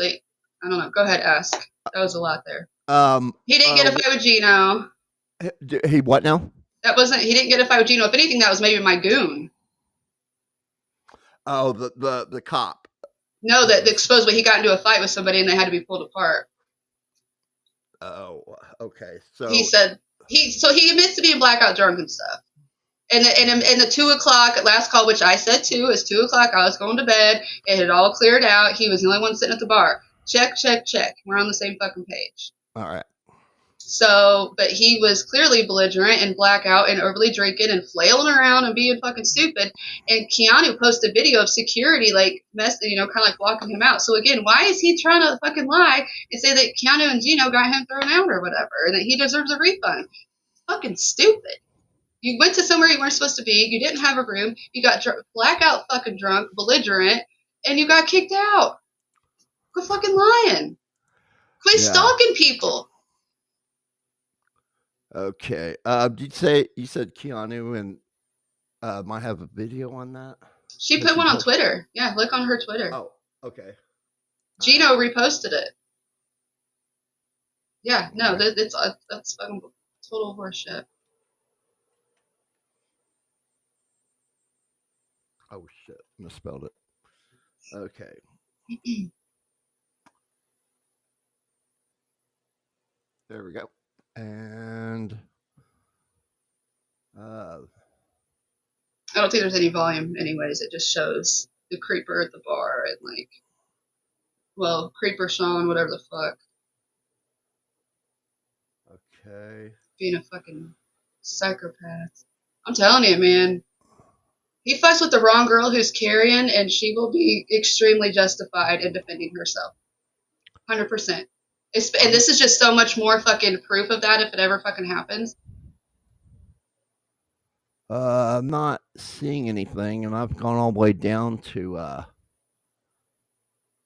I don't know. Go ahead, ask. That was a lot there. He didn't get a fight with Gino. He what now? He didn't get a fight with Gino. If anything, that was maybe my goon. Oh, the cop. No, that exposed when he got into a fight with somebody and they had to be pulled apart. Oh, okay. So He said he admits to being blackout drunk and stuff. And the 2:00 last call, which I said too, is 2:00. I was going to bed. It had all cleared out. He was the only one sitting at the bar. Check. We're on the same fucking page. all right. So, but he was clearly belligerent and blackout and overly drinking and flailing around and being fucking stupid. And Keanu posted a video of security, like, kind of like walking him out. So again, why is he trying to fucking lie and say that Keanu and Gino got him thrown out or whatever and that he deserves a refund? Fucking stupid. You went to somewhere you weren't supposed to be. You didn't have a room. You got blackout fucking drunk, belligerent, and you got kicked out. Quit fucking lying. Quit stalking people. Okay. Did you said Keanu and might have a video on that? She put one on Twitter. Yeah, look on her Twitter. Oh, okay. Gino reposted it. Yeah, no, that's fucking total horseshit. Oh shit, misspelled it. Okay. There we go. And I don't think there's any volume anyways. It just shows the creeper at the bar and creeper Sean, whatever the fuck. okay. Being a fucking psychopath. I'm telling you, man. He fucks with the wrong girl who's carrying, and she will be extremely justified in defending herself. 100%. And this is just so much more fucking proof of that if it ever fucking happens. I'm not seeing anything, and I've gone all the way down to.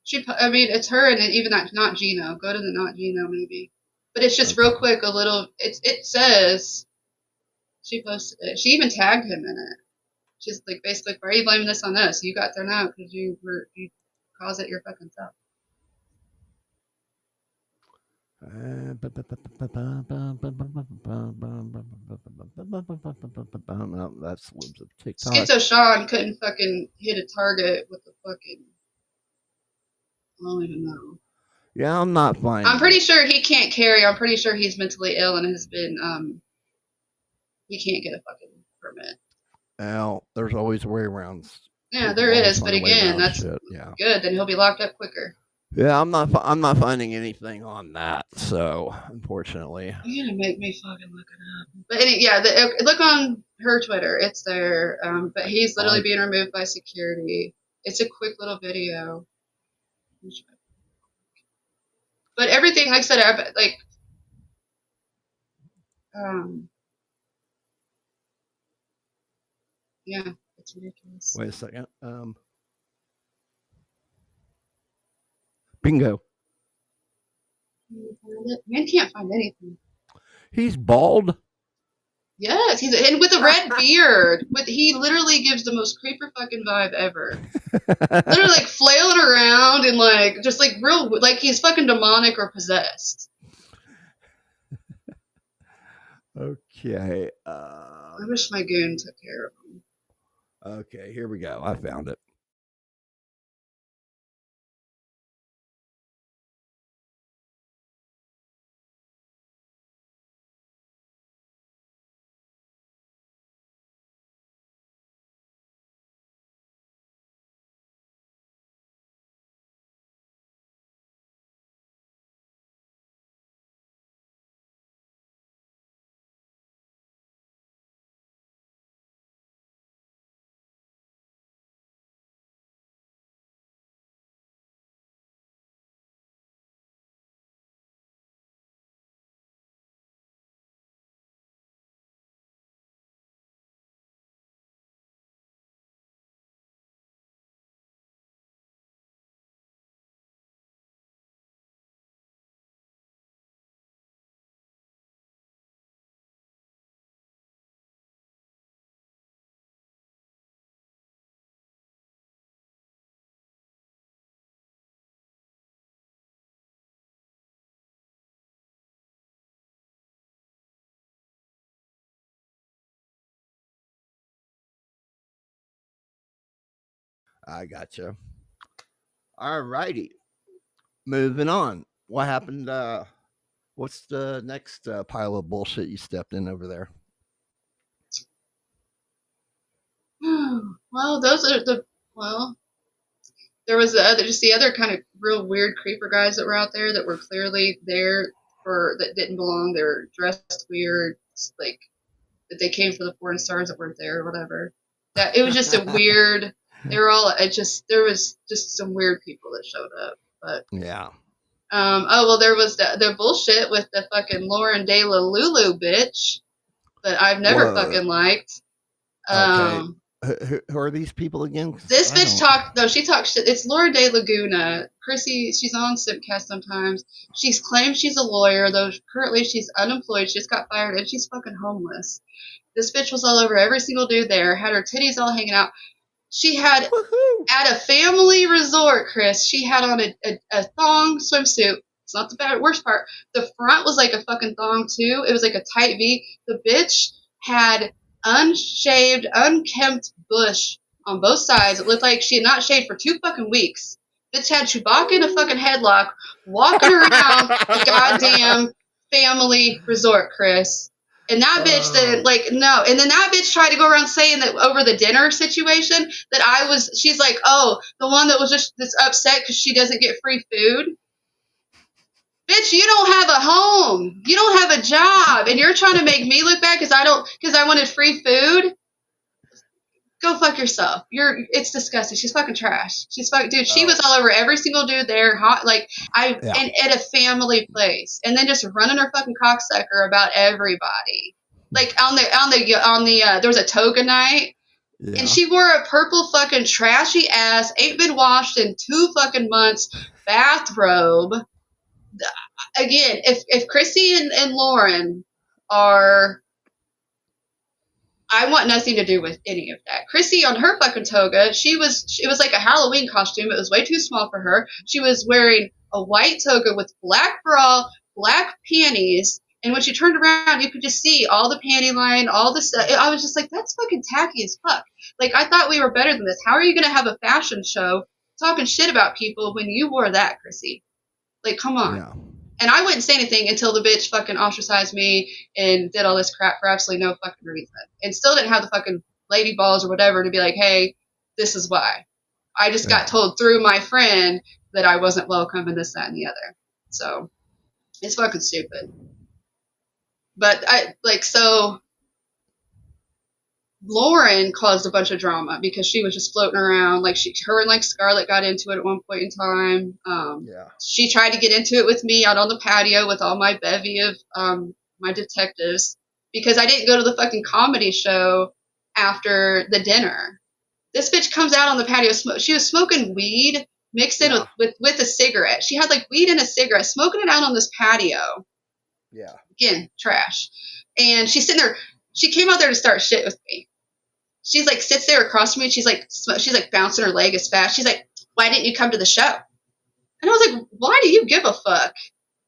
It's her and even not Gino. Go to the not Gino maybe, but it's just real quick. A little. It says she posted it. She even tagged him in it. She's like basically, why are you blaming this on us? You got thrown out because you caused it your fucking self. No, that's libs of TikTok. Schizo Sean couldn't fucking hit a target with the fucking. I don't even know. Yeah, I'm not finding. I'm pretty sure he can't carry. I'm pretty sure he's mentally ill and has been. He can't get a fucking permit. Well, there's always a way around. Yeah, there is, but again, that's good. Then he'll be locked up quicker. Yeah, I'm not finding anything on that. So, unfortunately, You're gonna make me fucking look it up. But look on her Twitter. It's there. But he's literally being removed by security. It's a quick little video. But everything, like I said, yeah, it's ridiculous. Wait a second. Bingo. Man can't find anything. He's bald. Yes, and with a red beard. He literally gives the most creeper fucking vibe ever. Literally like flailing around and like just like real like he's fucking demonic or possessed. Okay. I wish my goon took care of him. Okay, here we go. I found it. I gotcha. All righty. Moving on. What happened What's the next pile of bullshit you stepped in over there? Well, those are there was just the other kind of real weird creeper guys that were out there that were clearly there that didn't belong. They were dressed weird, like that they came from the foreign stars that weren't there or whatever. That it was just a weird. They were all there was just some weird people that showed up, but yeah. Oh well, there was the bullshit with the fucking Lauren De La Lulu bitch that I've never fucking liked. Okay. Who are these people again? This bitch she talks shit. It's Laura De Laguna. Chrissy, she's on Simcast sometimes. She's claimed she's a lawyer, though currently she's unemployed. She just got fired and she's fucking homeless. This bitch was all over every single dude there, had her titties all hanging out. She had, at a family resort, Chris, she had on a thong swimsuit. It's not the worst part. The front was like a fucking thong, too. It was like a tight V. The bitch had unshaved, unkempt bush on both sides. It looked like she had not shaved for 2 fucking weeks. Bitch had Chewbacca in a fucking headlock, walking around the goddamn family resort, Chris. And that bitch then, no. And then that bitch tried to go around saying that over the dinner situation that she's like, oh, the one that was just that's upset because she doesn't get free food. Bitch, you don't have a home. You don't have a job. And you're trying to make me look bad because I wanted free food. Go fuck yourself. It's disgusting. She's fucking trash. She's fucking, dude, she was all over every single dude there, and at a family place. And then just running her fucking cocksucker about everybody. Like there was a toga night. Yeah. And she wore a purple fucking trashy ass, ain't been washed in 2 fucking months bathrobe. Again, if Chrissy and Lauren are, I want nothing to do with any of that. Chrissy on her fucking toga, it was like a Halloween costume. It was way too small for her. She was wearing a white toga with black bra, black panties, and when she turned around, you could just see all the panty line, all the stuff. I was just like, that's fucking tacky as fuck. Like, I thought we were better than this. How are you going to have a fashion show talking shit about people when you wore that, Chrissy? Like, come on. Yeah. And I wouldn't say anything until the bitch fucking ostracized me and did all this crap for absolutely no fucking reason. And still didn't have the fucking lady balls or whatever to be like, hey, this is why. I just got told through my friend that I wasn't welcome and this, that, and the other. So, it's fucking stupid. But, Lauren caused a bunch of drama because she was just floating around. Like, her and Scarlett got into it at one point in time. She tried to get into it with me out on the patio with all my bevy of my detectives because I didn't go to the fucking comedy show after the dinner. This bitch comes out on the patio. She was smoking weed mixed in with a cigarette. She had weed and a cigarette, smoking it out on this patio. Yeah. Again, trash. And she's sitting there. She came out there to start shit with me. She's sits there across from me. She's bouncing her leg as fast. She's like, why didn't you come to the show? And I was like, why do you give a fuck?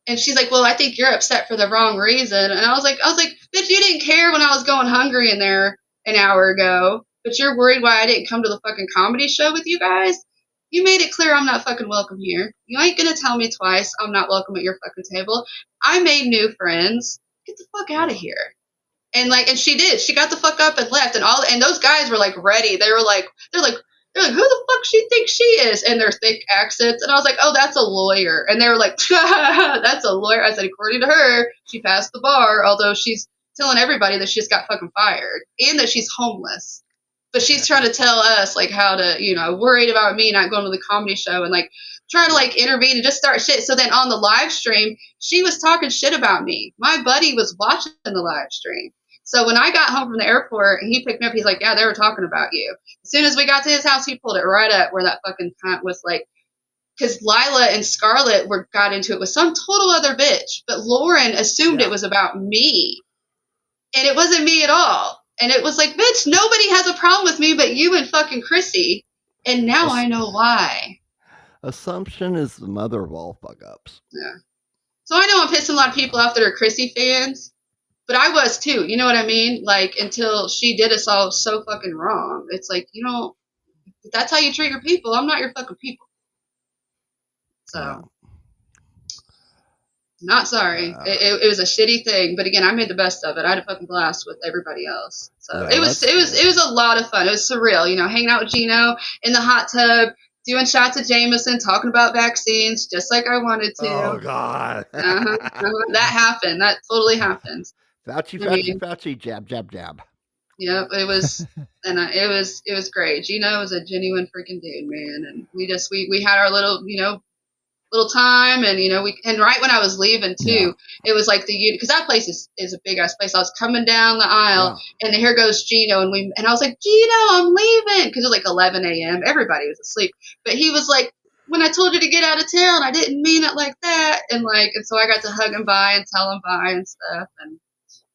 And she's like, well, I think you're upset for the wrong reason. And I was like, bitch, you didn't care when I was going hungry in there an hour ago, but you're worried why I didn't come to the fucking comedy show with you guys? You made it clear I'm not fucking welcome here. You ain't gonna tell me twice I'm not welcome at your fucking table. I made new friends. Get the fuck out of here. And and she did. She got the fuck up and left. And those guys were ready. They're like, who the fuck she thinks she is? And their thick accents. And I was like, oh, that's a lawyer. And they were like, that's a lawyer. I said, according to her, she passed the bar, although she's telling everybody that she just got fucking fired and that she's homeless. But she's trying to tell us how to, worried about me not going to the comedy show and trying to intervene and just start shit. So then on the live stream, she was talking shit about me. My buddy was watching the live stream. So when I got home from the airport and he picked me up, he's like, yeah, they were talking about you. As soon as we got to his house, he pulled it right up where that fucking cunt was because Lila and Scarlett got into it with some total other bitch. But Lauren assumed it was about me. And it wasn't me at all. And it was bitch, nobody has a problem with me but you and fucking Chrissy. And now I know why. Assumption is the mother of all fuck-ups. Yeah. So I know I'm pissing a lot of people off that are Chrissy fans. But I was too, you know what I mean? Until she did us all so fucking wrong. It's if that's how you treat your people, I'm not your fucking people. So. Not sorry. It was a shitty thing, but again, I made the best of it. I had a fucking blast with everybody else. So Yeah, it was cool. a lot of fun. It was surreal, hanging out with Gino in the hot tub, doing shots of Jameson, talking about vaccines, just like I wanted to. Oh God. That happened. That totally happened. Fauci, I Fauci, mean, Fauci, jab, jab, jab. yeah, it was, and it was great. Gino was a genuine freaking dude, man, and we had our little time, and and right when I was leaving Yeah. too, it was like because that place is a big ass place. I was coming down the aisle, and here goes Gino, and I was like, Gino, I'm leaving, because it was like 11 a.m. Everybody was asleep, but he was like, when I told you to get out of town, I didn't mean it like that, and so I got to hug him bye and tell him bye and stuff, and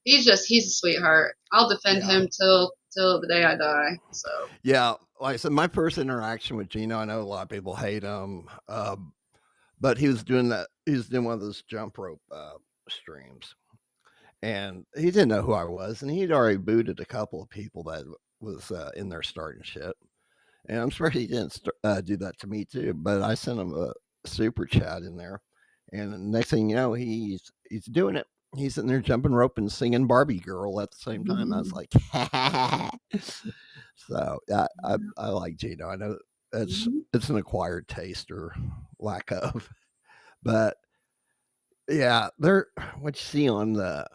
he's a sweetheart. I'll defend him till the day I die. So yeah, like I said, my first interaction with Gino, I know a lot of people hate him. But he was doing that. He was doing one of those jump rope streams, and he didn't know who I was, and he'd already booted a couple of people that was in there starting shit. And I'm surprised he didn't do that to me too. But I sent him a super chat in there, and the next thing you know, he's doing it. He's sitting there jumping rope and singing Barbie Girl at the same time. I was like, so I like Gino. I know it's an acquired taste or lack of. But yeah, what you see on the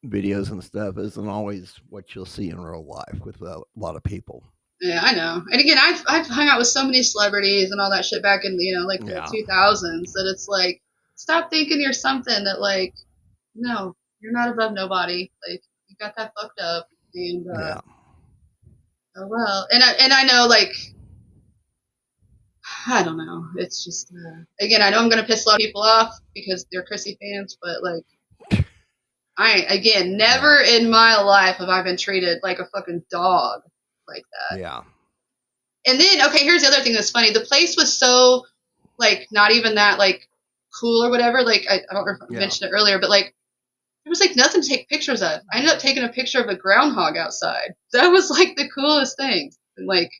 videos and stuff isn't always what you'll see in real life with a lot of people. yeah, I know. And again, I've hung out with so many celebrities and all that shit back in the 2000s, that it's like, stop thinking you're something that, like, no, you're not above nobody. Like, you got that fucked up, and oh well. And I know, like, I don't know. It's just, again, I know I'm going to piss a lot of people off because they're Chrissy fans, but, like, never in my life have I been treated like a fucking dog like that. Yeah. And then, okay, here's the other thing that's funny. The place was so, like, not even that, like, cool or whatever. Like, I don't know if I mentioned it earlier, but, like, there was, like, nothing to take pictures of. I ended up taking a picture of a groundhog outside. That was, like, the coolest thing. And, like,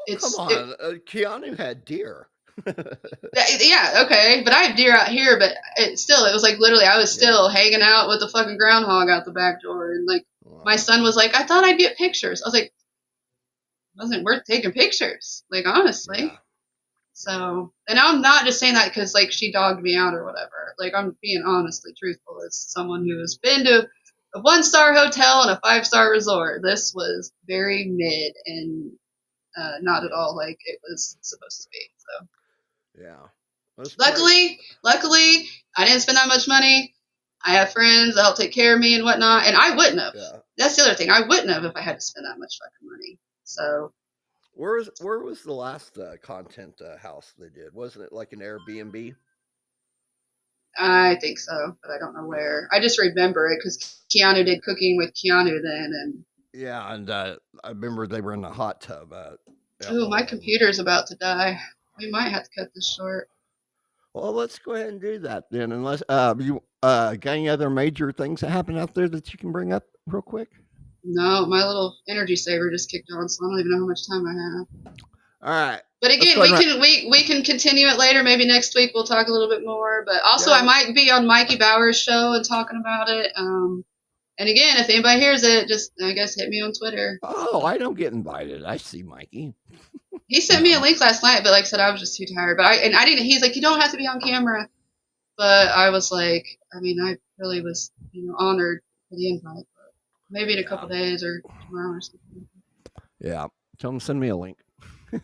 come on, Keanu had deer. Yeah, okay, but I have deer out here, but it was like literally I was still hanging out with the fucking groundhog out the back door, and like my son was like, I thought I'd get pictures. I was like, it wasn't worth taking pictures, like, honestly. Yeah. So, and I'm not just saying that because, like, she dogged me out or whatever. Like, I'm being honestly truthful as someone who has been to a 1-star hotel and a 5-star resort. This was very mid and not at all like it was supposed to be. So. Yeah. Luckily, I didn't spend that much money. I have friends that'll take care of me and whatnot, and I wouldn't have. Yeah. That's the other thing. I wouldn't have if I had to spend that much fucking money. So, where was the last content house they did? Wasn't it like an Airbnb? I think so, but I don't know where. I just remember it because Keanu did Cooking with Keanu then, and yeah, and I remember they were in the hot tub. Oh, my computer's about to die. We might have to cut this short. Well, let's go ahead and do that then. Unless you got any other major things that happen out there that you can bring up real quick? No, my little energy saver just kicked on, so I don't even know how much time I have. All right. But again, we can continue it later. Maybe next week we'll talk a little bit more. But also, I might be on Mikey Bauer's show and talking about it. And again, if anybody hears it, just, I guess, hit me on Twitter. Oh, I don't get invited. I see Mikey. He sent me a link last night, but like I said, I was just too tired. But I didn't. He's like, you don't have to be on camera. But I was like, I mean, I really was, honored for the invite. But maybe in a couple days or tomorrow or something. Yeah, tell him to send me a link.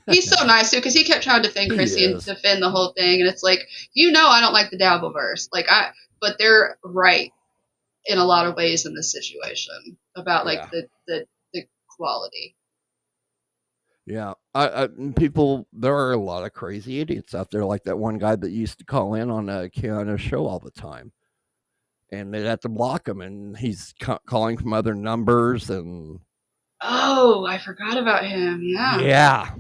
He's so nice too, because he kept trying to defend Chrissy and defend the whole thing, and it's like, I don't like the Dabbleverse, but they're right in a lot of ways in this situation about the quality. Yeah, people. There are a lot of crazy idiots out there, like that one guy that used to call in on Keanu's show all the time, and they'd have to block him, and he's calling from other numbers and. Oh, I forgot about him. Yeah. Yeah.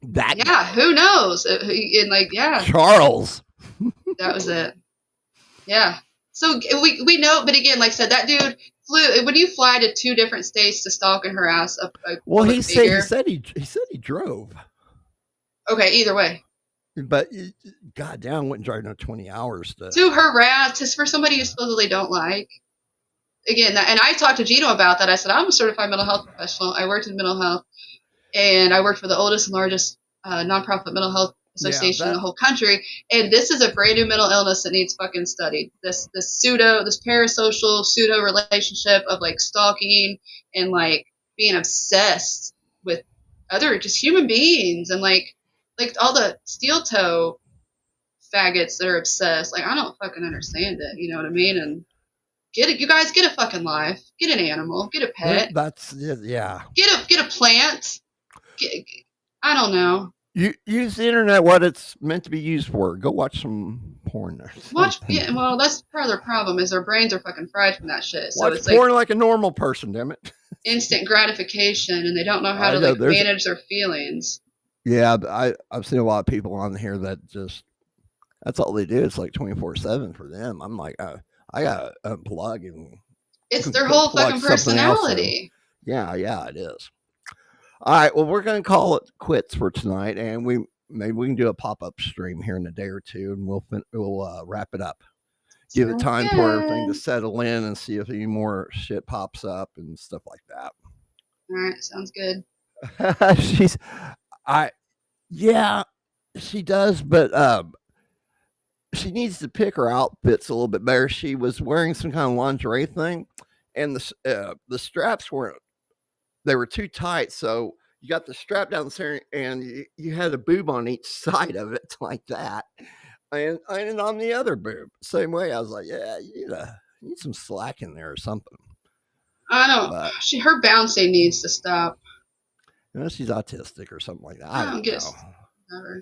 That. Yeah. Guy. Who knows? And Charles. That was it. Yeah. So we know, but again, like I said, that dude flew. When you fly to 2 different states to stalk and harass a well, he said he drove. Okay, either way. But goddamn, wouldn't drive no 20 hours to harass, just for somebody you supposedly don't like. Again, and I talked to Gino about that. I said, I'm a certified mental health professional. I worked in mental health, and I worked for the oldest and largest nonprofit mental health association in the whole country. And this is a brand new mental illness that needs fucking studied. This parasocial pseudo relationship of like stalking and like being obsessed with other just human beings, and like all the steel toe faggots that are obsessed. Like, I don't fucking understand it. You know what I mean? And you guys get a fucking life. Get an animal. Get a pet. That's yeah. Get a plant. I don't know. You use the internet what it's meant to be used for. Go watch some porn. Yeah, well, that's part of their problem is their brains are fucking fried from that shit. So watch it's porn like a normal person, damn it. Instant gratification, and they don't know how to manage their feelings. Yeah, I've seen a lot of people on here that just that's all they do. It's like 24/7 for them. I'm like, I gotta unplug and it's their whole fucking personality. Yeah, it is. All right, well, we're gonna call it quits for tonight, and maybe we can do a pop-up stream here in a day or two, and we'll wrap it up. Give it time for everything to settle in and see if any more shit pops up and stuff like that. All right, sounds good. She does, but she needs to pick her outfits a little bit better. She was wearing some kind of lingerie thing, and the straps were too tight. So you got the strap down the center, and you had a boob on each side of it like that, and on the other boob same way. I was like, yeah, you need some slack in there or something. I don't. Her bouncing needs to stop. You know, she's autistic or something like that. I don't know.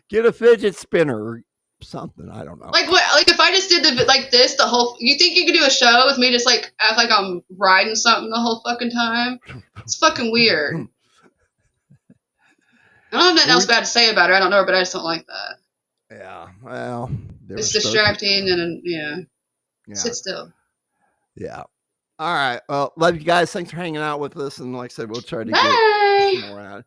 Get a fidget spinner or something. I don't know. Like what? Like if I just did this the whole. You think you could do a show with me just like act like I'm riding something the whole fucking time? It's fucking weird. I don't have nothing else bad to say about her. I don't know her, but I just don't like that. Yeah. Well, it's distracting and yeah. Sit still. Yeah. All right. Well, love you guys. Thanks for hanging out with us. And like I said, we'll try to get more out.